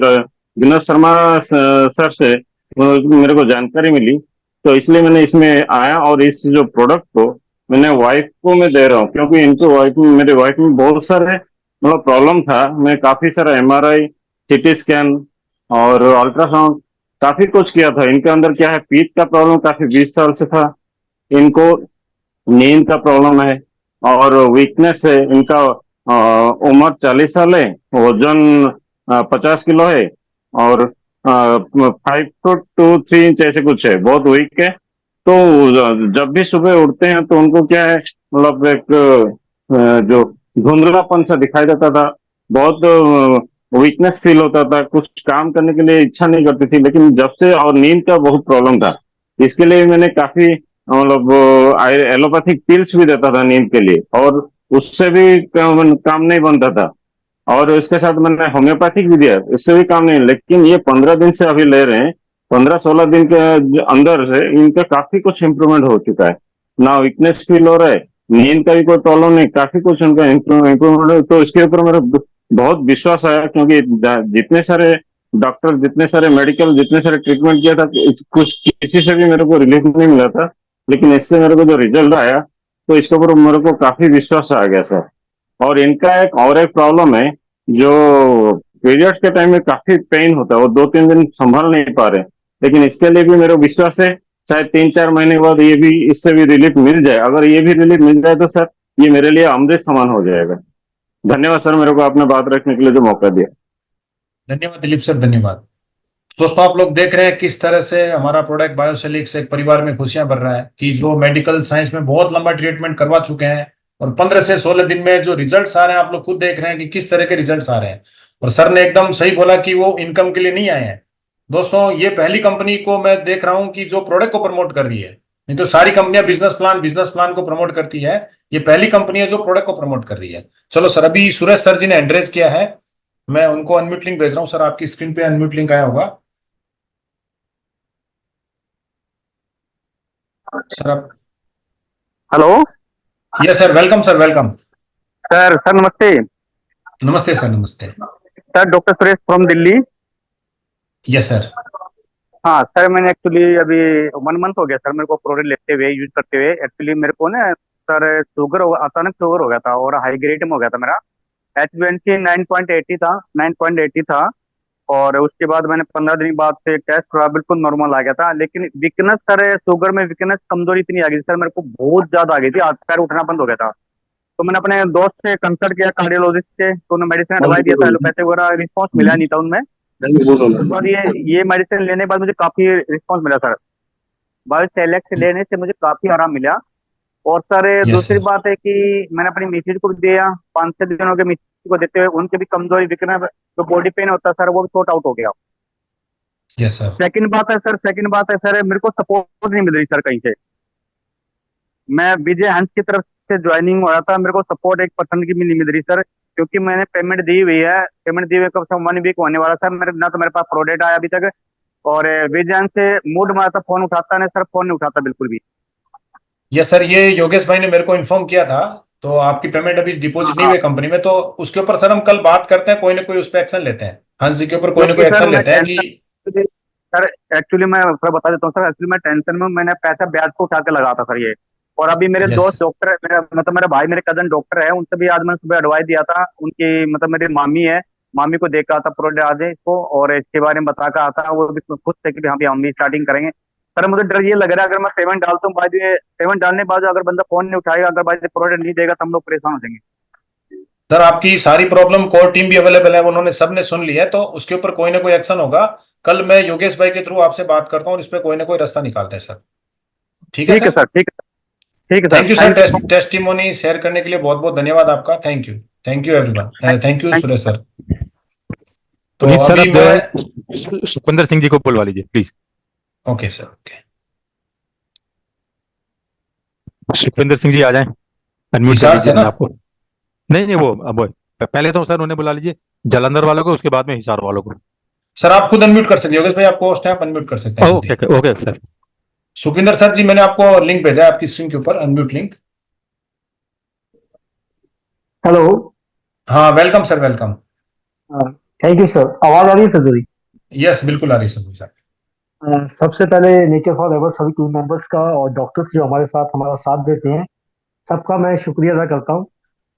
विनोद शर्मा सर से मेरे को जानकारी मिली, तो इसलिए मैंने इसमें आया। और इस जो प्रोडक्ट को मैंने वाइफ को मैं दे रहा हूँ, क्योंकि इनके वाइफ में, मेरे वाइफ में बहुत सारे मतलब प्रॉब्लम था। मैं काफी सारा एमआरआई, सीटी स्कैन और अल्ट्रासाउंड काफी कुछ किया था। इनके अंदर क्या है, पीठ का प्रॉब्लम काफी 20 साल से था इनको, नींद का प्रॉब्लम है और वीकनेस है इनका। उम्र 40 साल है, वजन 50 किलो है, और 5 फुट 2 3 इंच ऐसे कुछ है, बहुत वीक है। तो जब भी सुबह उठते हैं तो उनको क्या है, मतलब एक जो धुंधलापन सा दिखाई देता था, बहुत वीकनेस फील होता था, कुछ काम करने के लिए इच्छा नहीं करती थी। लेकिन जब से, और नींद का बहुत प्रॉब्लम था, इसके लिए मैंने काफी मतलब एलोपैथिक पिल्स भी देता था नींद के लिए, और उससे भी काम नहीं बनता था। और इसके साथ मैंने होम्योपैथिक भी दिया, इससे भी काम नहीं। लेकिन ये 15 दिन से अभी ले रहे हैं, 15-16 दिन के अंदर से इनका काफी कुछ इंप्रूवमेंट हो चुका है। ना वीकनेस फील हो रहा है, नींद का भी कोई प्रॉब्लम नहीं, काफी कुछ उनका इंप्रूवमेंट है। तो इसके ऊपर मेरा बहुत विश्वास आया, क्योंकि जितने सारे डॉक्टर, जितने सारे मेडिकल, जितने सारे ट्रीटमेंट किया था, कुछ किसी से भी मेरे को रिलीफ नहीं मिला था। लेकिन इससे मेरे को जो रिजल्ट आया, तो इसके ऊपर मेरे को काफी विश्वास आ गया सर। और इनका एक प्रॉब्लम है, जो पीरियड्स के टाइम में काफी पेन होता है, वो 2-3 दिन संभाल नहीं पा रहे। लेकिन इसके लिए भी मेरा विश्वास है, शायद 3-4 महीने के बाद ये भी, इससे भी रिलीफ मिल जाए। अगर ये भी रिलीफ मिल जाए तो सर ये मेरे लिए अमृत समान हो जाएगा। धन्यवाद सर, मेरे को आपने बात रखने के लिए जो मौका दिया। धन्यवाद दिलीप सर, धन्यवाद। दोस्तों, आप लोग देख रहे हैं किस तरह से हमारा प्रोडक्ट बायोसेलिक्स एक परिवार में खुशियां भर रहा है, कि जो मेडिकल साइंस में बहुत लंबा ट्रीटमेंट करवा चुके हैं, और 15 से 16 दिन में जो रिजल्ट्स आ रहे हैं, आप लोग खुद देख रहे हैं कि किस तरह के रिजल्ट्स आ रहे हैं। और सर ने एकदम सही बोला कि वो इनकम के लिए नहीं आए हैं, दोस्तों ये पहली कंपनी को मैं देख रहा हूं कि जो प्रोडक्ट को प्रमोट कर रही है। नहीं तो सारी कंपनियां बिजनेस प्लान को प्रमोट करती है। ये पहली कंपनी है जो प्रोडक्ट को प्रमोट कर रही है। चलो सर, अभी सुरेश सर जी ने एंड्रेस किया है, मैं उनको अनम्यूट लिंक भेज रहा हूँ। सर आपकी स्क्रीन पे अनम्यूट लिंक आया होगा। सर आप, hello yes sir, welcome sir, welcome. Sir. Sir नमस्ते। नमस्ते सर, नमस्ते। Sir doctor Suresh from Delhi. Yes sir. हाँ सर, मैंने एक्चुअली अभी 1 मंथ हो गया सर मेरे को प्रोडक्ट लेते हुए, यूज करते हुए। एक्चुअली मेरे को ना सर शुगर अचानक शुगर हो गया था और हाई ग्रेड में हो गया था मेरा। H20 9.80 था, 9.80 था। और उसके बाद मैंने 15 दिन बाद से टेस्ट करा, बिल्कुल नॉर्मल आ गया था। लेकिन वीकनेस सर, शुगर में वीकनेस, कमजोरी इतनी आ गई थी सर मेरे को, बहुत ज्यादा आ गई थी, हाथ पैर उठना बंद हो गया था। तो मैंने अपने दोस्त से कंसल्ट किया, कार्डियोलॉजिस्ट से, तो उन्होंने मेडिसिन दवाई दिया था, एलोपैथी वगैरह, रिस्पॉन्स मिला नहीं था उनमें। उसके बाद ये मेडिसिन लेने के बाद मुझे काफी रिस्पॉन्स मिला सर। बायोसेलेक्ट लेने से मुझे काफी आराम मिला। और सर यस दूसरी सर। बात है कि मैंने अपनी मिसेज को भी दिया, 5-6 दिनों के मिसेज को देते हुए उनके भी कमजोरी, वीकनेस, जो बॉडी पेन होता है सर, वो भी सॉर्ट आउट हो गया। Yes sir. सेकंड बात है सर, मेरे को सपोर्ट नहीं मिल रही सर कहीं से। मैं विजय हंस की तरफ से ज्वाइनिंग हो रहा था, मेरे को सपोर्ट 1% की भी नहीं मिल रही सर। क्योंकि मैंने पेमेंट दी हुई है, पेमेंट दिए हुए कब से 1 वीक होने वाला सर। मेरे ना तो मेरे पास प्रोडक्ट आया अभी तक। और विजय हंस से मूड मारा था, फोन उठाता नहीं सर, फोन नहीं उठाता बिल्कुल भी। यस सर, ये योगेश भाई ने मेरे को इन्फॉर्म किया था। तो आपकी पेमेंट अभी डिपॉजिट नहीं हाँ, हुई कंपनी में, तो उसके ऊपर सर हम कल बात करते हैं, कोई ना कोई उस पर एक्शन लेते हैं। हंस जी के ऊपर कोई ना क्योंकि कोई सर एक्शन मैं लेते हैं कि टेंशन, सर एक्चुअली मैं थोड़ा बता देता हूँ सर। एक्चुअली मैं टेंशन में मैंने पैसा ब्याज को उठा के लगा था सर ये। और अभी मेरे यस। दोस्त डॉक्टर है, मेरा मतलब मेरा भाई, मेरे कजन डॉक्टर है, उनसे भी आज मैंने सुबह एडवाइस दिया था। उनकी मतलब मेरी मामी है, मामी को देखा था प्रोडक्ट आज इसको, और इसके बारे में बता कर आता, वो भी खुश थे कि हाँ भी हम भी स्टार्टिंग करेंगे। सर मुझे डर ये लग रहा है, अगर मैं पेमेंट डालता हूँ, बाद में पेमेंट डालने के बाद अगर बंदा फोन नहीं उठाएगा, अगर बाद प्रोडक्ट नहीं देगा, तो हम लोग परेशान हो जाएंगे। सर आपकी सारी प्रॉब्लम, कोर टीम भी अवेलेबल है, उन्होंने सबने सुन लिया है, तो उसके ऊपर कोई ना कोई एक्शन होगा। कल मैं योगेश भाई के थ्रू आपसे बात करता हूँ और इस पे कोई ना कोई रास्ता निकालते हैं सर। ठीक है ठीक है सर। सर, ठीक है, ठीक है sir, thank you sir, thank you. Testimony share करने के लिए बहुत बहुत धन्यवाद आपका। Thank you. Thank you everyone. Thank you thank Suresh sir. तो पुनीत सर, अभी अब मैं, सुखविंदर सिंह जी को बुलवा लीजिए please. Okay sir, okay. Sukhwinder Singh ji आ जाएं, अनम्यूट कर हिसार लीजिए से ना? अपने आप को। नहीं नहीं, वो अब पहले तो सर उन्हें बुला लीजिए, जालंधर वालों को, उसके बाद में हिसार वालों को। सर आप खुद अनम्यूट कर सकते हैं, योगेश भाई आपको होस्ट है, आप अनम्यूट कर सकते हैं खुद ही। Okay okay sir. Sukhwinder sir ji, मैंने आपको लिंक भेजा है आपकी स्क्रीन के ऊपर, अनम्यूट लिंक। हेलो। हाँ, welcome sir, welcome. Thank you sir. आवाज आ रही है सर मेरी? यस, बिल्कुल आ रही है सर। सबसे पहले नेचर फॉर एवर सभी टीम मेंबर्स का और डॉक्टर्स जो हमारा साथ देते हैं, सबका मैं शुक्रिया अदा करता हूँ।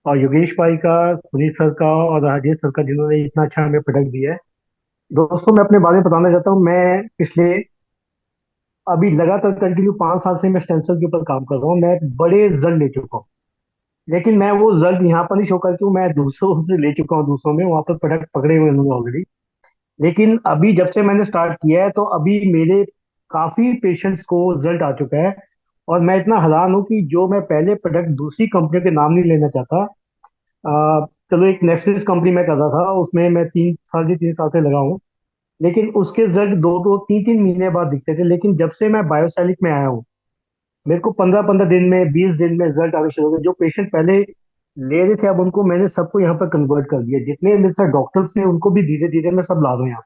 और योगेश भाई का, पुनीत सर का और राजेश सर का, जिन्होंने इतना अच्छा हमें प्रोडक्ट दिया है। दोस्तों मैं अपने बारे में बताना चाहता हूँ। मैं पिछले अभी लगातार कंटिन्यू 5 साल से मैं स्टेम सेल के ऊपर काम कर रहा हूँ। मैं बड़े रिजल्ट ले चुका हूँ, लेकिन मैं वो रिजल्ट यहाँ पर नहीं शो करती हूँ, मैं दूसरों से ले चुका हूँ, दूसरों में वहाँ पर प्रोडक्ट पकड़े हुए हैं ऑलरेडी। लेकिन अभी जब से मैंने स्टार्ट किया है, तो अभी मेरे काफी पेशेंट्स को रिजल्ट आ चुका है। और मैं इतना हैरान हूँ कि जो मैं पहले प्रोडक्ट दूसरी कंपनी के नाम नहीं लेना चाहता, चलो एक नेस्टलेस कंपनी में कर रहा था, उसमें मैं 3 साल से लगा हूँ। लेकिन उसके रिजल्ट 2-3 महीने बाद दिखते थे। लेकिन जब से मैं बायोसैलिक में आया हूँ, मेरे को 15-15 दिन में, 20 दिन में रिजल्ट आने शुरू हो गए। जो पेशेंट पहले ले रहे थे, अब उनको मैंने सबको यहाँ पर कन्वर्ट कर दिया। जितने मेरे साथ डॉक्टर्स ने, उनको भी धीरे धीरे मैं सब ला रहा हूँ यहाँ।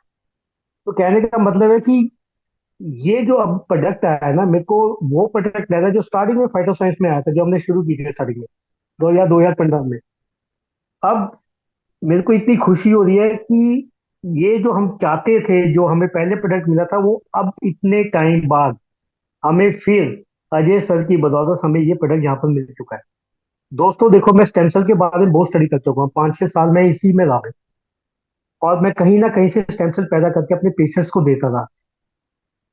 तो कहने का मतलब है कि ये जो अब प्रोडक्ट आया है ना, मेरे को वो प्रोडक्ट लेना है जो स्टार्टिंग में फाइटो साइंस में आया था, जो हमने शुरू की थी स्टार्टिंग में 2015 में। अब मेरे को इतनी खुशी हो रही है कि ये जो हम चाहते थे, जो हमें पहले प्रोडक्ट मिला था, वो अब इतने टाइम बाद हमें फिर अजय सर की बदौलत हमें ये प्रोडक्ट यहाँ पर मिल चुका है। दोस्तों देखो, मैं स्टेम सेल के बारे में बहुत स्टडी कर चुका हूँ, 5-6 साल मैं इसी में रहा हूँ। और मैं कहीं ना कहीं से स्टेम सेल पैदा करके अपने पेशेंट्स को देता था।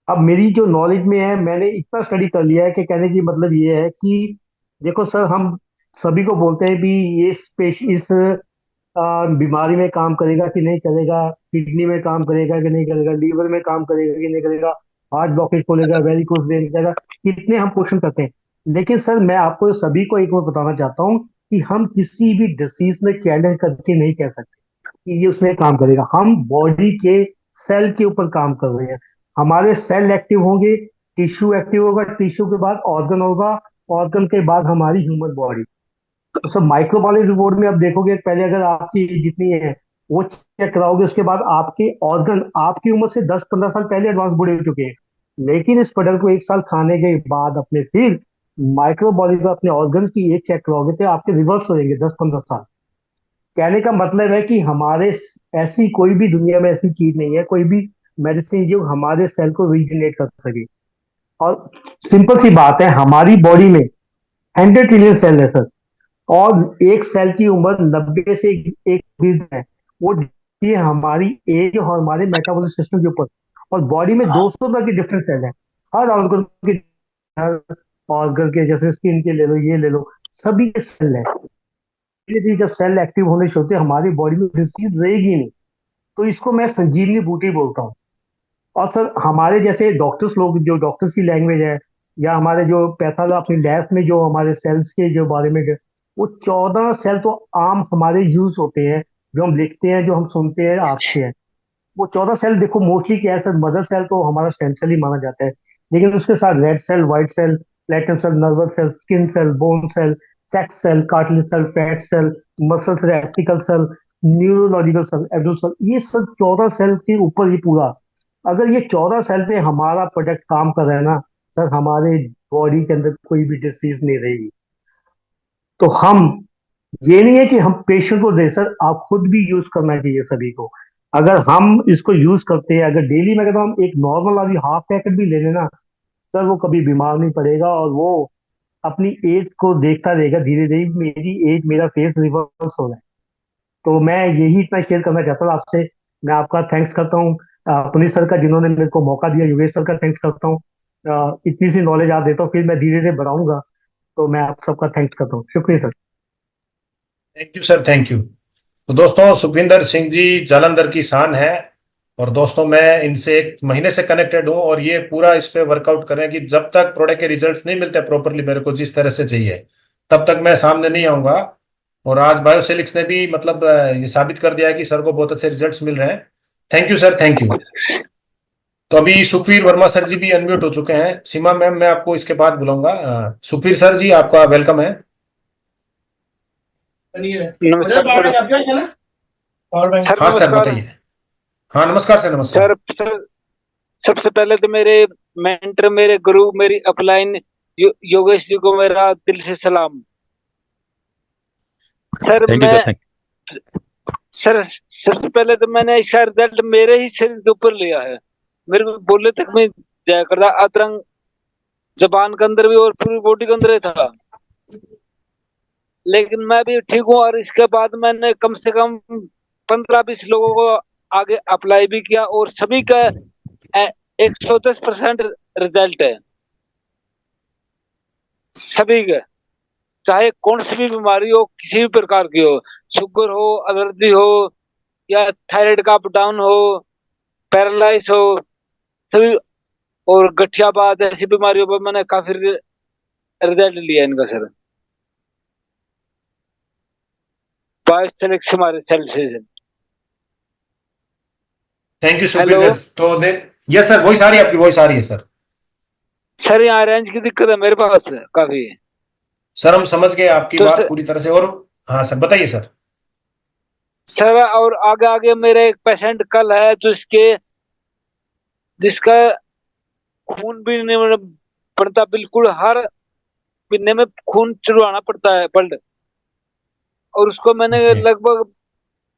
अब मेरी जो नॉलेज में है, मैंने इतना स्टडी कर लिया है कि कहने की मतलब ये है कि देखो सर, हम सभी को बोलते हैं भी ये इस बीमारी में काम करेगा कि नहीं करेगा, किडनी में काम करेगा कि नहीं करेगा, लीवर में काम करेगा कि नहीं करेगा, हार्ट ब्लॉकेज खोलेगा, वेरिकोस वेन करेगा, कितने हम क्वेश्चन करते हैं। लेकिन सर मैं आपको सभी को एक बार बताना चाहता हूँ कि हम किसी भी डिसीज में चैलेंज करके नहीं कह सकते कि ये उसमें काम करेगा। हम बॉडी के सेल के ऊपर काम कर रहे हैं। हमारे सेल एक्टिव होंगे, टिश्यू एक्टिव होगा, टिश्यू के बाद ऑर्गन होगा, ऑर्गन के बाद हमारी ह्यूमन बॉडी। तो सब माइक्रोबायोलॉजी रिपोर्ट में अब देखोगे, पहले अगर आपकी एज जितनी है वो चेक कराओगे, उसके बाद आपके ऑर्गन आपकी उम्र से 10-15 साल पहले एडवांस बूढ़े हो चुके हैं। लेकिन इस प्रोडक्ट को 1 साल खाने के बाद अपने फिर माइक्रोबायोलॉजी अपने ऑर्गन की एज चेक कराओगे तो आपके रिवर्स हो जाएंगे 10-15 साल। कहने का मतलब है कि हमारे ऐसी कोई भी दुनिया में ऐसी चीज नहीं है, कोई भी मेडिसिन जो हमारे सेल को रीजनरेट कर सके। और सिंपल सी बात है, हमारी बॉडी में 100 ट्रिलियन सेल है सर, और एक सेल की उम्र 90 से 120 है। वो ये हमारी एज और हमारे मेटाबॉलिक सिस्टम के ऊपर। और बॉडी में 200 तरह के डिफरेंट सेल हैं, हर ऑर्गन के, हर ऑर्गन के, जैसे स्किन के ले लो, ये ले लो, सभी के सेल है। धीरे-धीरे जब सेल एक्टिव होने शुरू होते हैं, हमारी बॉडी में डिसीज रहेगी नहीं। तो इसको मैं संजीवनी बूटी बोलता हूँ। और सर हमारे जैसे डॉक्टर्स लोग, जो डॉक्टर्स की लैंग्वेज है, या हमारे जो पैथोलॉजी अपनी लैब में जो हमारे सेल्स के जो बारे में, वो 14 सेल तो आम हमारे यूज होते हैं, जो हम लिखते हैं, जो हम सुनते हैं, आपसे हैं। वो 14 सेल देखो मोस्टली क्या है सर, मदर सेल तो हमारा स्टेम सेल ही माना जाता है, लेकिन उसके साथ red cell, white cell, platelet cell, nervous cell, skin cell, bone cell, sex cell, cartilage cell, fat cell, muscle cell, reticle cell, neurological cell, एब्डोल सेल, ये सब 14 सेल के ऊपर ही पूरा। अगर ये 14 सेल पे हमारा प्रोडक्ट काम कर रहा है ना सर, हमारे बॉडी के अंदर कोई भी डिसीज नहीं रहेगी। तो हम, ये नहीं है कि हम पेशेंट को दे सर, आप खुद भी यूज करना चाहिए सभी को। अगर हम इसको यूज करते हैं, अगर डेली में अगर हम एक नॉर्मल वाली हाफ पैकेट भी ले लेना सर, वो कभी बीमार नहीं पड़ेगा, और वो अपनी एज को देखता रहेगा, धीरे धीरे मेरी एज, मेरा फेस रिवर्स हो रहा है। तो मैं यही इतना शेयर करना चाहता हूँ आपसे। मैं आपका थैंक्स करता हूँ, पुनीत सर का, जिन्होंने मेरे को मौका दिया, योगेश सर का थैंक्स करता हूँ। इतनी सी नॉलेज आप देता हूँ, फिर मैं धीरे धीरे बढ़ाऊंगा। तो मैं आप सबका थैंक्स करता हूँ, शुक्रिया sir. Thank you sir, thank you. तो दोस्तों, सुखविंदर सिंह जी जालंधर की शान है, और दोस्तों मैं इनसे 1 महीने से कनेक्टेड हूं, और ये पूरा इस पे वर्कआउट कर रहे हैं कि जब तक प्रोडक्ट के रिजल्ट्स नहीं मिलते प्रॉपरली मेरे को जिस तरह से चाहिए, तब तक मैं सामने नहीं आऊंगा। और आज बायोसेलिक्स ने भी मतलब ये साबित कर दिया है कि सर को बहुत अच्छे रिजल्ट्स मिल रहे हैं। Thank you sir, thank you. तो अभी सुखवीर वर्मा सर जी भी अनम्यूट हो चुके हैं। सीमा मैम मैं आपको इसके बाद बुलाऊंगा। सुखवीर सर जी आपका वेलकम है। हाँ सर बताइए। हाँ नमस्कार सर, नमस्कार सर। सबसे पहले तो मेरे मेंटर, मेरे गुरु, मेरी अपलाइन योगेश जी को मेरा दिल से सलाम। सर थैंक यू मैं सर। सर सबसे पहले तो मैंने इसका रिजल्ट मेरे ही शरीर के ऊपर लिया है। मेरे को बोलने तक में जाया करता, अतरंग जबान के अंदर भी और पूरी बॉडी के अंदर ही था, लेकिन मैं भी ठीक हूँ। और इसके बाद मैंने कम से कम 15-20 लोगों को आगे अप्लाई भी किया, और सभी का 110% रिजल्ट है, सभी का, चाहे कौन सी भी बीमारी हो, किसी भी प्रकार की हो, शुगर हो, एलर्जी हो, या थायराइड का अप डाउन हो, पैरालाइज हो, सभी, और गठियाबाद, ऐसी बीमारियों पर मैंने काफी रिजल्ट लिया इनका सर। बायोसेलिक्स हमारे सेल से। Thank you Sukhvir sir. तो यस सर, वॉइस आ रही है, आपकी वॉइस आ रही है सर। सर यहाँ रेंज की दिक्कत है मेरे पास काफी। सर हम समझ गए आपकी तो बात पूरी तरह से। और हाँ सर बताइए सर। सर और आगे आगे मेरे एक पेशेंट कल है, तो जिसका खून भी नहीं पड़ता, बिल्कुल हर महीने में खून चढ़वाना पड़ता है ब्लड, और उसको मैंने लगभग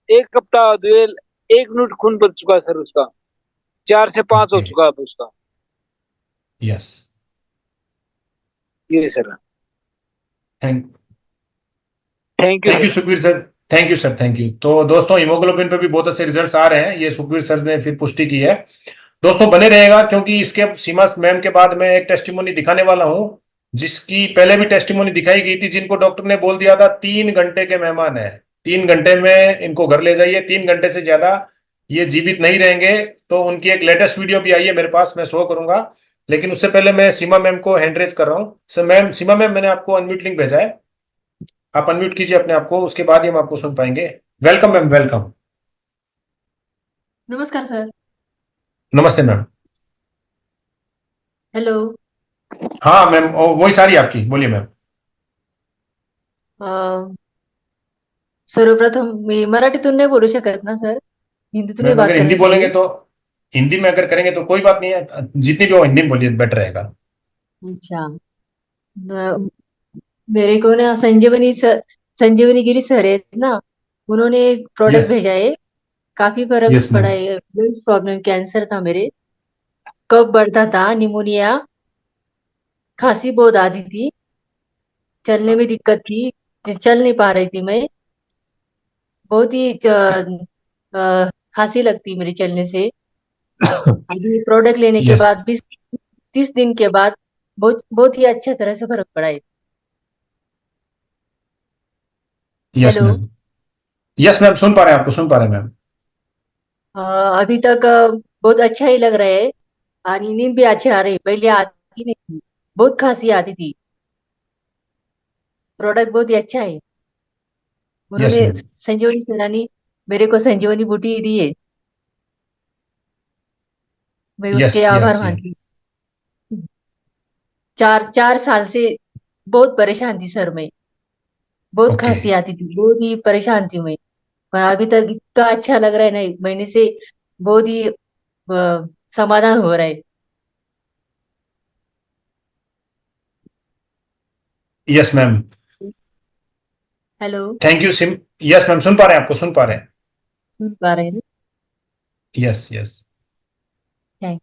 1 हफ्ता 1 यूनिट खून बच चुका है सर उसका, 4 से 5 हो चुका है उसका। यस ये sir. Thank you Sukhvir sir, thank you sir, thank you. तो दोस्तों हीमोग्लोबिन पे भी बहुत अच्छे रिजल्ट्स आ रहे हैं, ये सुखवीर सर ने फिर पुष्टि की है। दोस्तों बने रहेगा, क्योंकि इसके सीमा मैम के बाद मैं एक टेस्टिमोनी दिखाने वाला हूं, जिसकी पहले भी टेस्टिमोनी दिखाई गई थी, जिनको डॉक्टर ने बोल दिया था 3 घंटे के मेहमान है, 3 घंटे में इनको घर ले जाइए, 3 घंटे से ज्यादा ये जीवित नहीं रहेंगे। तो उनकी एक लेटेस्ट वीडियो भी आई है मेरे पास, मैं शो करूंगा। लेकिन उससे पहले मैं सीमा मैम को हैंड रेज कर रहा हूँ। सर मैम, सीमा मैम मैंने आपको अनम्यूट लिंक भेजा है, आप अनम्यूट कीजिए अपने आप को, उसके बाद ही हम आपको सुन पाएंगे। Welcome ma'am, welcome. नमस्कार सर। नमस्ते मैम। हॅलो. हाँ मैम, वही सारी आपकी, बोलिए मैम। अ, सर्वप्रथम मी मराठीतून नाही बोलू शकत ना सर, हिंदीतून ही मैम बात अगर हिंदी करनी बोलेंगे चाहिए. तो, हिंदी में अगर करेंगे तो कोई बात नहीं है, जितनी भी हो हिंदी में बोलिए, बेटर रहेगा। अच्छा. न- मेरे को ना संजीवनी गिरी सर है ना, उन्होंने प्रोडक्ट यस, भेजा है. काफी फर्क यस पड़ा मैम। है. लंग्स प्रॉब्लम, कैंसर था मेरे, कफ बढ़ता था, निमोनिया, खांसी बहुत आती थी, चलने में दिक्कत थी, चल नहीं पा रही थी मैं. बहुत ही खांसी लगती मेरी चलने से. अभी प्रोडक्ट लेने के यस, बाद 20-30 दिन के बाद बहुत बहुत ही अच्छे तरह से फर्क पड़ा है. Yes hello. Ma'am. Yes ma'am, सुन पा रहे हैं, आपको सुन पा रहे हैं मैम। अ, अभी तक बहुत अच्छा ही लग रहा है. और नींद भी अच्छी आ रही है, पहले आती नहीं थी, बहुत खांसी आती थी. प्रोडक्ट बहुत ही अच्छा है. यस उन्होंने मैम। संजीवनी सेनानी मेरे को संजीवनी बूटी दी है. मैं यस, उसके आभार यस, यस। मानती हूँ. 4 4 साल से बहुत परेशान थी सर मैं. बहुत ओके। खांसी आती थी, बहुत ही परेशान थी मैं. पर अभी तक इतना अच्छा लग रहा है ना, 1 महीने से बहुत ही समाधान हो रहा है. Yes ma'am. Hello. Thank you सिम। यस मैम, सुन पा रहे हैं, आपको सुन पा रहे हैं। सुन पा रहे हैं ना? Yes, yes. Thank.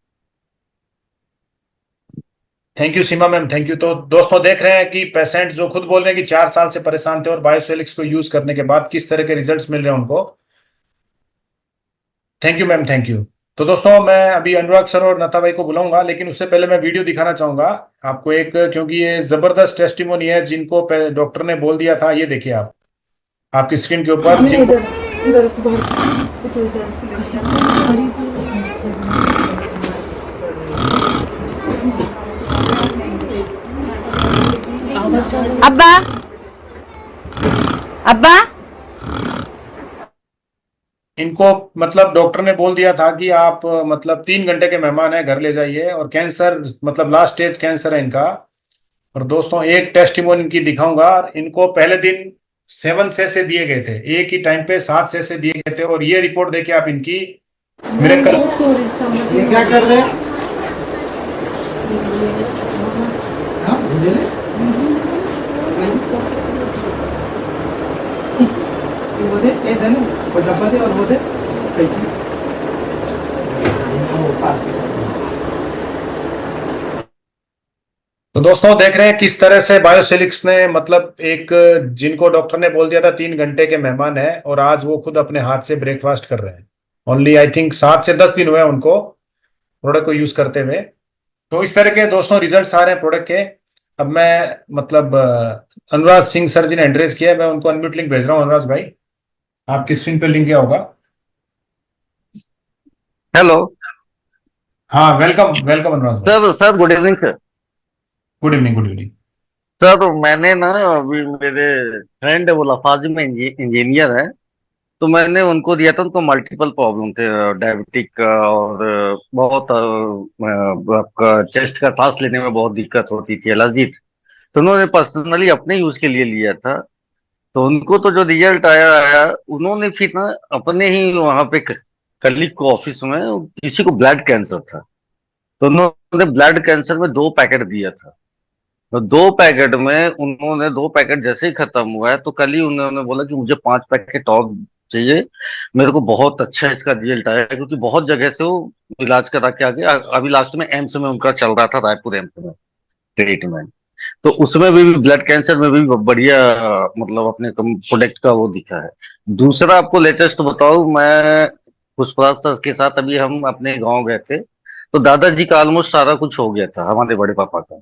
Thank you Seema ma'am, thank you. तो दोस्तों देख रहे हैं कि पेशेंट जो खुद बोल रहे हैं कि 4 साल से परेशान थे और बायोसेलिक्स को यूज करने के बाद किस तरह के रिजल्ट्स मिल रहे हैं उनको। Thank you ma'am, thank you. तो दोस्तों मैं अभी अनुराग सर और नता भाई को बुलाऊंगा, लेकिन उससे पहले मैं वीडियो दिखाना चाहूंगा आपको एक, क्योंकि ये जबरदस्त टेस्टिमोनी है जिनको डॉक्टर ने बोल दिया था। ये देखिए आप, आपकी स्क्रीन के ऊपर जिनको, अब्बा अब्बा इनको मतलब डॉक्टर ने बोल दिया था कि आप मतलब 3 घंटे के मेहमान हैं, घर ले जाइए, और कैंसर मतलब लास्ट स्टेज कैंसर है इनका। और दोस्तों एक टेस्टिमोनी इनकी दिखाऊंगा। इनको पहले दिन 7 से दिए गए थे, एक ही टाइम पे 7 से दिए गए थे, और ये रिपोर्ट देखे आप इनकी मिरेकल। ये क्या कर रहे हैं? हाँ, बोलिए ना. वो दे, ए जाने, वो डब्बा दे और वो दे, कैंची. वो पास है. तो दोस्तों देख रहे हैं किस तरह से बायोसिलिक्स ने मतलब एक, जिनको डॉक्टर ने बोल दिया था 3 घंटे के मेहमान है, और आज वो खुद अपने हाथ से ब्रेकफास्ट कर रहे हैं। ओनली आई थिंक 7 से 10 दिन हुए हैं उनको प्रोडक्ट को यूज करते हुए। तो इस तरह के दोस्तों रिजल्ट्स आ रहे हैं प्रोडक्ट के। अब मैं मतलब अनुराज सिंह सर जी ने एड्रेस किया है, मैं उनको अनम्यूट लिंक भेज रहा हूँ। अनुराज भाई, आपकी स्क्रीन पे लिंक गया होगा। हेलो हाँ, वेलकम वेलकम अनुराज भाई। Sir. Sir good evening sir. Good evening, good evening. Sir मैंने ना अभी मेरे फ्रेंड है वो लाफाजी में इंजीनियर है, तो मैंने उनको दिया था। उनको मल्टीपल प्रॉब्लम थे, डायबिटिक का, और बहुत आपका चेस्ट का सांस लेने में बहुत दिक्कत होती थी, एलर्जी थी। तो उन्होंने पर्सनली अपने यूज के लिए लिया था। तो उनको तो जो रिजल्ट आया आया, उन्होंने फिर ना अपने ही वहां पे कलीग को ऑफिस में किसी को ब्लड कैंसर था, तो उन्होंने ब्लड कैंसर में 2 पैकेट दिया था। तो 2 पैकेट में उन्होंने 2 पैकेट जैसे ही खत्म हुआ है, तो कल ही उन्होंने बोला कि मुझे 5 पैकेट और चाहिए। मेरे को बहुत अच्छा इसका रिजल्ट आया, क्योंकि बहुत जगह से वो इलाज करा के आगे अभी लास्ट में एम्स में उनका चल रहा था, रायपुर एम्स में ट्रीटमेंट। तो उसमें भी ब्लड कैंसर में भी बढ़िया मतलब अपने प्रोडक्ट का वो दिखा है। दूसरा आपको लेटेस्ट बताऊं, मैं पुष्पराज सर के साथ अभी हम अपने गांव गए थे, तो दादाजी का ऑलमोस्ट सारा कुछ हो गया था, हमारे बड़े पापा का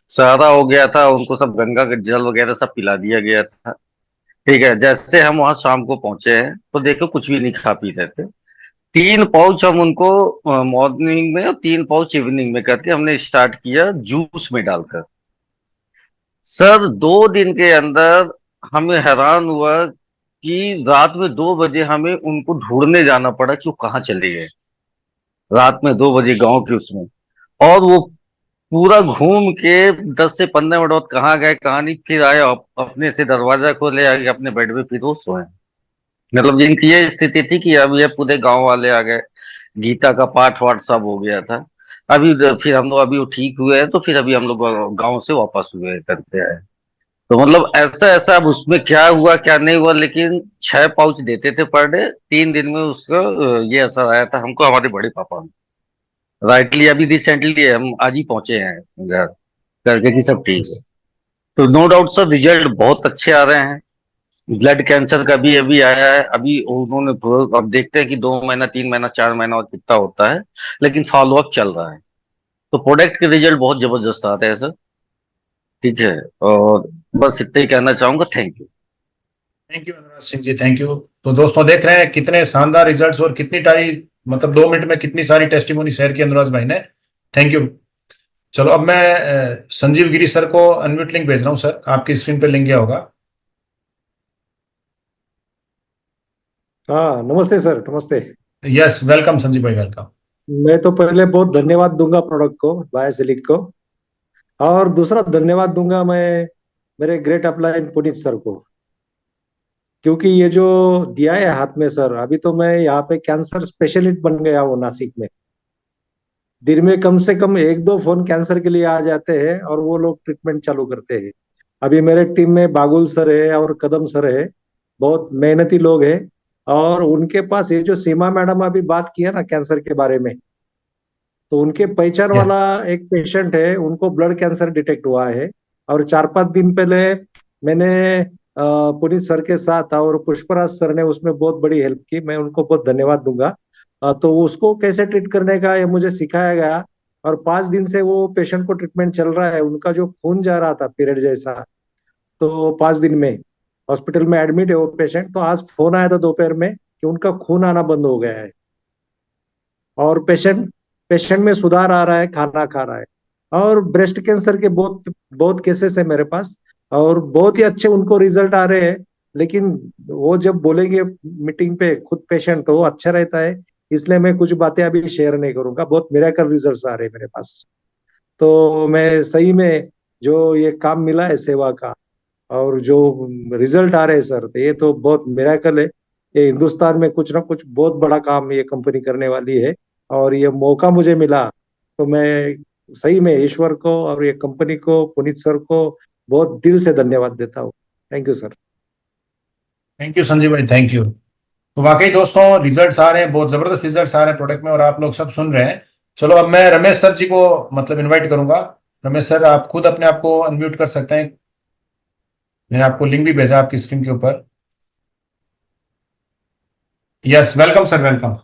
सारा हो गया था। उनको सब गंगा के जल वगैरह सब पिला दिया गया था। ठीक है, जैसे हम वहां शाम को पहुंचे हैं, तो देखो कुछ भी नहीं खा पी रहे थे। 3 पाउच हम उनको मॉर्निंग में और 3 पाउच इवनिंग में करके हमने स्टार्ट किया जूस में डालकर। सर 2 दिन के अंदर हमें हैरान हुआ कि रात में 2 बजे हमें उनको ढूंढने जाना पड़ा कि वो कहाँ चले गए। रात में 2 बजे गांव के उसमें। और वो पूरा घूम के 10 से 15 मिनट बाद कहाँ गए कहाँ नहीं, फिर आए अपने से दरवाजा खोले, आके अपने बेड पे फिर वो सोए। मतलब जिनकी ये स्थिति थी कि अब ये पूरे गांव वाले आ गए, गीता का पाठ वाठ सब हो गया था। फिर हम लोग अभी वो ठीक हुए हैं, तो फिर अभी हम लोग गांव से वापस हुए हैं, करते आए। तो मतलब ऐसा ऐसा, अब उसमें क्या हुआ क्या नहीं हुआ, लेकिन 6 पाउच देते थे पर डे, 3 दिन में उसका ये असर आया था हमको, हमारे बड़े पापा में। राइटली अभी रिसेंटली हम आज ही पहुंचे हैं घर, करके कि सब ठीक है। तो नो डाउट सर, रिजल्ट बहुत अच्छे आ रहे हैं। ब्लड कैंसर का भी अभी आया है, अभी उन्होंने अब देखते हैं कि 2 महीना 3 महीना 4 महीना और कितना होता है, लेकिन फॉलोअप चल रहा है। तो प्रोडक्ट के रिजल्ट बहुत जबरदस्त आते हैं सर। ठीक है। और बस इतना ही कहना चाहूंगा, thank you. Thank you Anurag Singh ji, thank you. तो दोस्तों देख रहे हैं कितने शानदार रिजल्ट्स और कितनी सारी, मतलब 2 मिनट में कितनी सारी टेस्टिमोनी शेयर की अनुराग भाई ने। Thank you. चलो अब मैं संजीव गिरी सर को अनम्यूट लिंक भेज रहा हूँ सर, आपकी स्क्रीन पे लिंक गया होगा। हाँ, नमस्ते सर, नमस्ते। यस, वेलकम संजीव भाई, वेलकम। मैं तो पहले बहुत धन्यवाद दूंगा प्रोडक्ट को, बायोसिलिक को। और दूसरा धन्यवाद दूंगा मैं मेरे ग्रेट अपलाइन पुनीत सर को, क्योंकि ये जो दिया है हाथ में सर, अभी तो मैं यहाँ पे कैंसर स्पेशलिस्ट बन गया हूँ नासिक में। दिन में कम से कम 1-2 फोन कैंसर के लिए आ जाते हैं और वो लोग ट्रीटमेंट चालू करते हैं। अभी मेरे टीम में बागुल सर है और कदम सर है, बहुत मेहनती लोग हैं। और उनके पास ये जो सीमा मैडम अभी बात किया ना कैंसर के बारे में, तो उनके पहचान या वाला एक पेशेंट है, उनको ब्लड कैंसर डिटेक्ट हुआ है। और 4-5 दिन पहले मैंने पुनीत सर के साथ और पुष्पराज सर ने उसमें बहुत बड़ी हेल्प की, मैं उनको बहुत धन्यवाद दूंगा। तो उसको कैसे ट्रीट करने का ये मुझे सिखाया गया। और 5 दिन से वो पेशेंट को ट्रीटमेंट चल रहा है, उनका जो खून जा रहा था पीरियड जैसा, तो 5 दिन में हॉस्पिटल में एडमिट है वो पेशेंट। तो आज फोन आया था दोपहर में कि उनका खून आना बंद हो गया है और पेशेंट पेशेंट में सुधार आ रहा है, खाना खा रहा है। और ब्रेस्ट कैंसर के बहुत बहुत केसेस है मेरे पास, और बहुत ही अच्छे उनको रिजल्ट आ रहे हैं। लेकिन वो जब बोलेंगे मीटिंग पे खुद पेशेंट, तो वो अच्छा रहता है। इसलिए मैं कुछ बातें अभी शेयर नहीं करूंगा, बहुत मिरेकल रिजल्ट्स आ रहे हैं मेरे पास। तो मैं सही में, जो ये काम मिला है सेवा का और जो रिजल्ट आ रहे हैं सर, तो ये तो बहुत मिरेकल है। ये हिंदुस्तान में कुछ ना कुछ बहुत बड़ा काम ये कंपनी करने वाली है। और ये मौका मुझे मिला, तो मैं सही में ईश्वर को और ये कंपनी को, पुनीत सर को बहुत दिल से धन्यवाद देता हूँ। Thank you sir. Thank you Sanjeev भाई, थैंक यू। तो वाकई दोस्तों रिजल्ट्स आ रहे हैं, बहुत जबरदस्त रिजल्ट्स आ रहे हैं प्रोडक्ट में, और आप लोग सब सुन रहे हैं। चलो अब मैं रमेश सर जी को मतलब इनवाइट करूंगा। रमेश सर, आप खुद अपने आप को अनम्यूट कर सकते हैं। मैंने आपको लिंक भी भेजा आपकी स्क्रीन के ऊपर। Yes, welcome sir, welcome.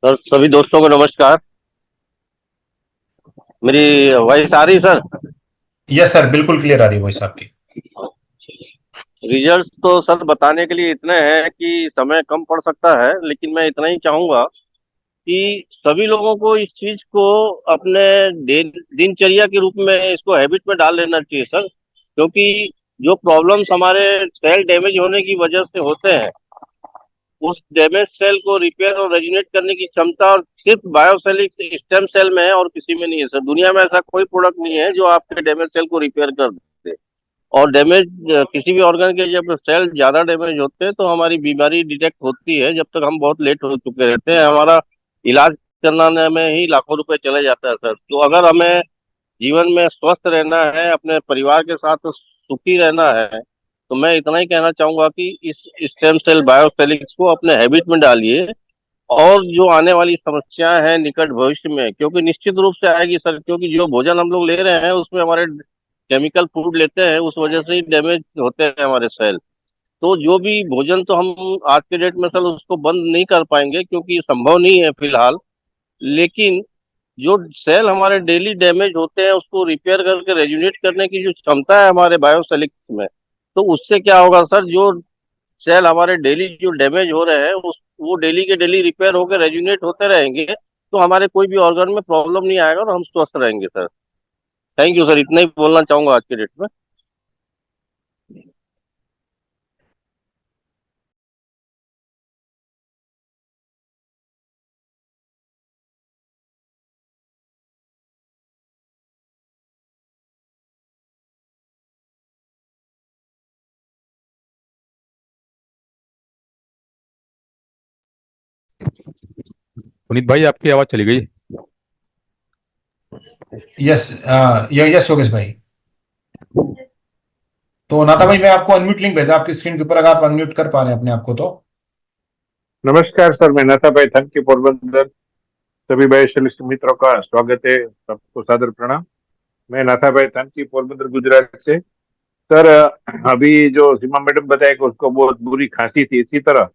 Sir सभी दोस्तों को नमस्कार। मेरी वॉइस आ रही सर? यस सर, बिल्कुल क्लियर आ रही है वॉइस आपकी। रिजल्ट्स तो सर बताने के लिए इतने हैं कि समय कम पड़ सकता है, लेकिन मैं इतना ही चाहूंगा कि सभी लोगों को इस चीज को अपने दिनचर्या के रूप में, इसको हैबिट में डाल लेना चाहिए सर। क्योंकि जो प्रॉब्लम्स हमारे सेल डैमेज होने की वजह से होते हैं, उस डैमेज सेल को रिपेयर और रेजिनेट करने की क्षमता और सिर्फ बायोसेलिक स्टेम सेल में है और किसी में नहीं है सर। दुनिया में ऐसा कोई प्रोडक्ट नहीं है जो आपके डैमेज सेल को रिपेयर कर दे। और डैमेज किसी भी ऑर्गन के जब सेल ज्यादा डैमेज होते हैं तो हमारी बीमारी डिटेक्ट होती है, जब तक हम बहुत लेट हो चुके रहते हैं। हमारा इलाज करने में ही लाखों रुपए चले जाता है सर। तो अगर हमें जीवन में स्वस्थ रहना है, अपने परिवार के साथ सुखी रहना है, तो मैं इतना ही कहना चाहूंगा कि इस स्टेम सेल बायोसेलिक्स को अपने हैबिट में डालिए। और जो आने वाली समस्याएं हैं निकट भविष्य में, क्योंकि निश्चित रूप से आएगी सर, क्योंकि जो भोजन हम लोग ले रहे हैं उसमें हमारे केमिकल फूड लेते हैं, उस वजह से ही डैमेज होते हैं हमारे सेल। तो जो भी भोजन, तो हम आज के डेट में सर उसको बंद नहीं कर पाएंगे क्योंकि संभव नहीं है फिलहाल। लेकिन जो सेल हमारे डेली डैमेज होते हैं उसको रिपेयर करके रेजुनेट करने की जो क्षमता है हमारे बायोसेलिक्स में, तो उससे क्या होगा सर, जो सेल हमारे डेली जो डैमेज हो रहे हैं उस वो डेली के डेली रिपेयर होकर रेजुनेट होते रहेंगे, तो हमारे कोई भी ऑर्गन में प्रॉब्लम नहीं आएगा और हम स्वस्थ रहेंगे सर। थैंक यू सर, इतना ही बोलना चाहूंगा आज के डेट में। पुनीत भाई आपकी आवाज चली गई। यस यस योगेश भाई। तो नाता भाई मैं आपको अनम्यूट लिंक भेजा आपकी स्क्रीन के ऊपर, अगर आप अनम्यूट कर पा रहे हैं अपने आप को तो। नमस्कार सर, मैं नाथा भाई थनकी पोरबंदर, सभी बायोशेलिस्ट मित्रों का स्वागत है, सबको सादर प्रणाम। मैं नाथा भाई थनकी पोरबंदर गुजरात से। सर अभी जो सीमा मैडम बताया कि उसको बहुत बुरी खांसी थी, इसी तरह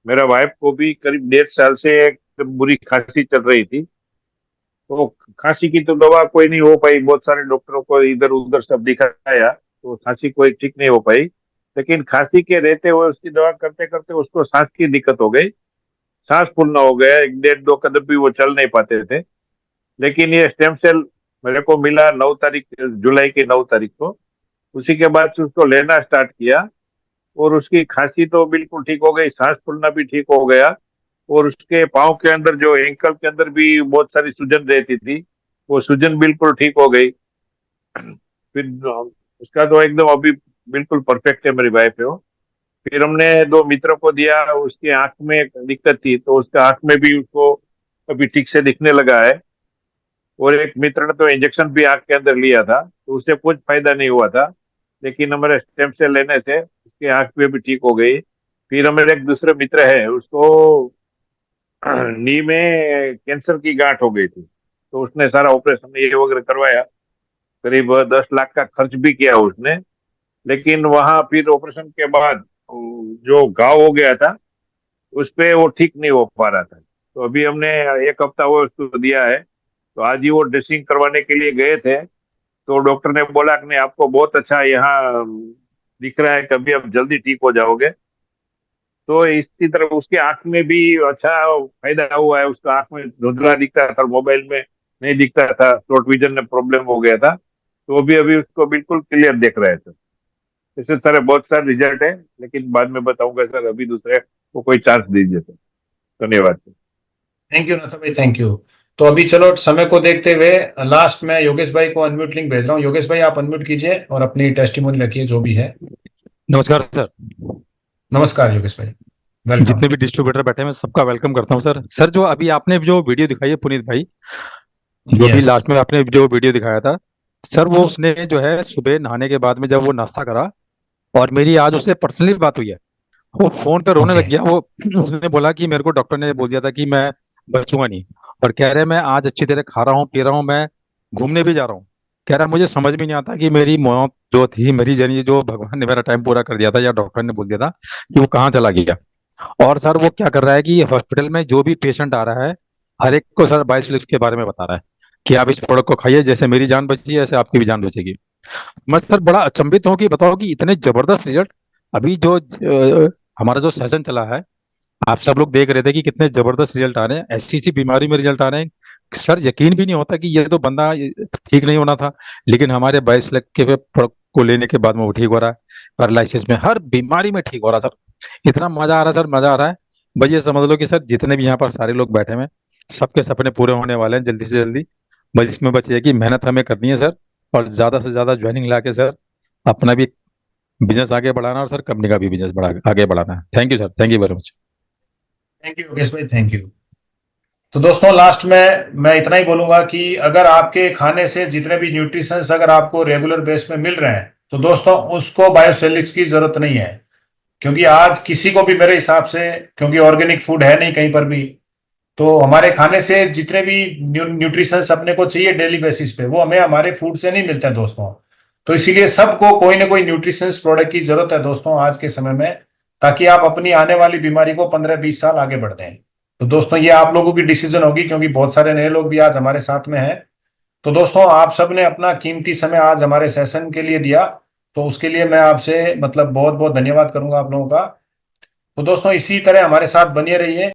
मेरा वाइफ को भी करीब 1.5 साल से एक बुरी खांसी चल रही थी। तो खांसी की तो दवा कोई नहीं हो पाई, बहुत सारे डॉक्टरों को इधर उधर सब दिखाया तो खांसी कोई ठीक नहीं हो पाई। लेकिन खांसी के रहते हुए उसकी दवा करते करते उसको सांस की दिक्कत हो गई, सांस फूलना हो गया, 1 डेढ़ 2 कदम भी वो चल नहीं पाते थे। लेकिन ये स्टेम सेल मेरे को मिला 9 तारीख, जुलाई की 9 तारीख को। उसी के बाद से उसको लेना स्टार्ट किया और उसकी खांसी तो बिल्कुल ठीक हो गई, सांस फूलना भी ठीक हो गया। और उसके पाँव के अंदर जो एंकल के अंदर भी बहुत सारी सूजन रहती थी, वो सूजन बिल्कुल ठीक हो गई। फिर उसका तो एकदम अभी बिल्कुल परफेक्ट है, मेरी वाइफ है वो। फिर हमने 2 मित्रों को दिया, उसकी आंख में एक दिक्कत थी तो उसका आंख में भी उसको अभी ठीक से दिखने लगा है। और एक मित्र ने तो इंजेक्शन भी आंख के अंदर लिया था तो उससे कुछ फायदा नहीं हुआ था, लेकिन हमारे स्टेम सेल लेने से उसकी आंख में भी ठीक हो गई। फिर हमारे एक दूसरे मित्र है, उसको नी में कैंसर की गांठ हो गई थी, तो उसने सारा ऑपरेशन ये वगैरह करवाया, करीब 10 लाख का खर्च भी किया उसने। लेकिन वहां फिर ऑपरेशन के बाद जो घाव हो गया था उस पे वो ठीक नहीं हो पा रहा था। तो अभी हमने 1 हफ्ता वो उसको दिया है, तो आज ही वो ड्रेसिंग करवाने के लिए गए थे तो डॉक्टर ने बोला कि नहीं, आपको बहुत अच्छा यहाँ दिख रहा है, कभी आप जल्दी ठीक हो जाओगे। तो इसी तरह उसके आंख में भी अच्छा फायदा हुआ है। उसका आंख में धुंधला दिखता था, मोबाइल में नहीं दिखता था, शॉर्ट विजन में प्रॉब्लम हो गया था, तो अभी अभी उसको बिल्कुल क्लियर देख रहे थे। इससे सारे बहुत सारे रिजल्ट है, लेकिन बाद में बताऊंगा सर, अभी दूसरे को कोई चांस दीजिए सर। धन्यवाद सर। थैंक यू नाथा भाई, थैंक यू। तो अभी चलो समय को देखते हुए लास्ट में योगेश भाई को अनम्यूट लिंक भेज रहा हूँ। योगेश भाई आप अनम्यूट कीजिए और अपनी टेस्टिमोनी रखिए जो भी है। नमस्कार सर। नमस्कार योगेश भाई, वेलकम। जितने भी डिस्ट्रीब्यूटर बैठे हैं मैं सबका वेलकम करता हूं सर। सर जो अभी आपने जो वीडियो दिखाई है पुनीत भाई, जो भी यस लास्ट में आपने जो वीडियो दिखाया था सर, वो उसने जो है सुबह नहाने के बाद में जब वो नाश्ता करा और मेरी आज उससे पर्सनली बात हुई है, वो फोन पे रोने ओके लग गया। वो उसने बोला कि मेरे को डॉक्टर ने बोल दिया था कि मैं बचूंगा नहीं, और कह रहे मैं आज अच्छी तरह खा रहा हूँ पी रहा हूँ, मैं घूमने भी जा रहा हूँ। कह रहा मुझे समझ भी नहीं आता कि मेरी मौत जो थी, मेरी जर्नी जो भगवान ने मेरा टाइम पूरा कर दिया था या डॉक्टर ने बोल दिया था कि वो कहाँ चला गया। और सर वो क्या कर रहा है कि हॉस्पिटल में जो भी पेशेंट आ रहा है हर एक को सर बायोस्लिप्स के बारे में बता रहा है कि आप इस प्रोडक्ट को खाइए, जैसे मेरी जान बची है ऐसे आपकी भी जान बचेगी। मैं सर बड़ा अचंभित हूँ कि बताओ कि इतने जबरदस्त रिजल्ट। अभी जो हमारा जो सेशन चला है, आप सब लोग देख रहे थे कि कितने जबरदस्त रिजल्ट आ रहे हैं, ऐसी सी बीमारी में रिजल्ट आ रहे हैं। सर यकीन भी नहीं होता कि ये तो बंदा ठीक नहीं होना था, लेकिन हमारे 22 लाख के प्रोडक्ट को लेने के बाद में वो ठीक हो रहा है। पैरालिसिस में हर बीमारी में ठीक हो रहा है सर। इतना मजा आ रहा है सर, मजा आ रहा है। बस ये समझ लो कि सर जितने भी यहाँ पर सारे लोग बैठे हुए हैं सबके सपने पूरे होने वाले हैं जल्दी से जल्दी। बस इसमें बस ये कि मेहनत हमें करनी है सर, और ज्यादा से ज्यादा ज्वाइनिंग ला के सर अपना भी बिजनेस आगे बढ़ाना और सर कंपनी का भी बिजनेस आगे बढ़ाना है। Thank you sir, thank you very much. Thank you Yogesh भाई, थैंक यू। तो दोस्तों लास्ट में मैं इतना ही बोलूंगा कि अगर आपके खाने से जितने भी न्यूट्रिशंस अगर आपको रेगुलर बेस में मिल रहे हैं तो दोस्तों उसको बायोसेलिक्स की जरूरत नहीं है, क्योंकि आज किसी को भी मेरे हिसाब से, क्योंकि ऑर्गेनिक फूड है नहीं कहीं पर भी, तो हमारे खाने से जितने भी न्यूट्रिशंस अपने को चाहिए डेली बेसिस पे वो हमें हमारे फूड से नहीं मिलते हैं दोस्तों। तो इसीलिए सबको कोई ना कोई न्यूट्रिशंस प्रोडक्ट की जरूरत है दोस्तों आज के समय में, ताकि आप अपनी आने वाली बीमारी को 15-20 साल आगे बढ़ दें। तो दोस्तों ये आप लोगों की डिसीजन होगी, क्योंकि बहुत सारे नए लोग भी आज हमारे साथ में हैं। तो दोस्तों आप सब ने अपना कीमती समय आज हमारे सेशन के लिए दिया, तो उसके लिए मैं आपसे मतलब बहुत बहुत धन्यवाद करूंगा आप लोगों का। तो दोस्तों इसी तरह हमारे साथ बने रहिए।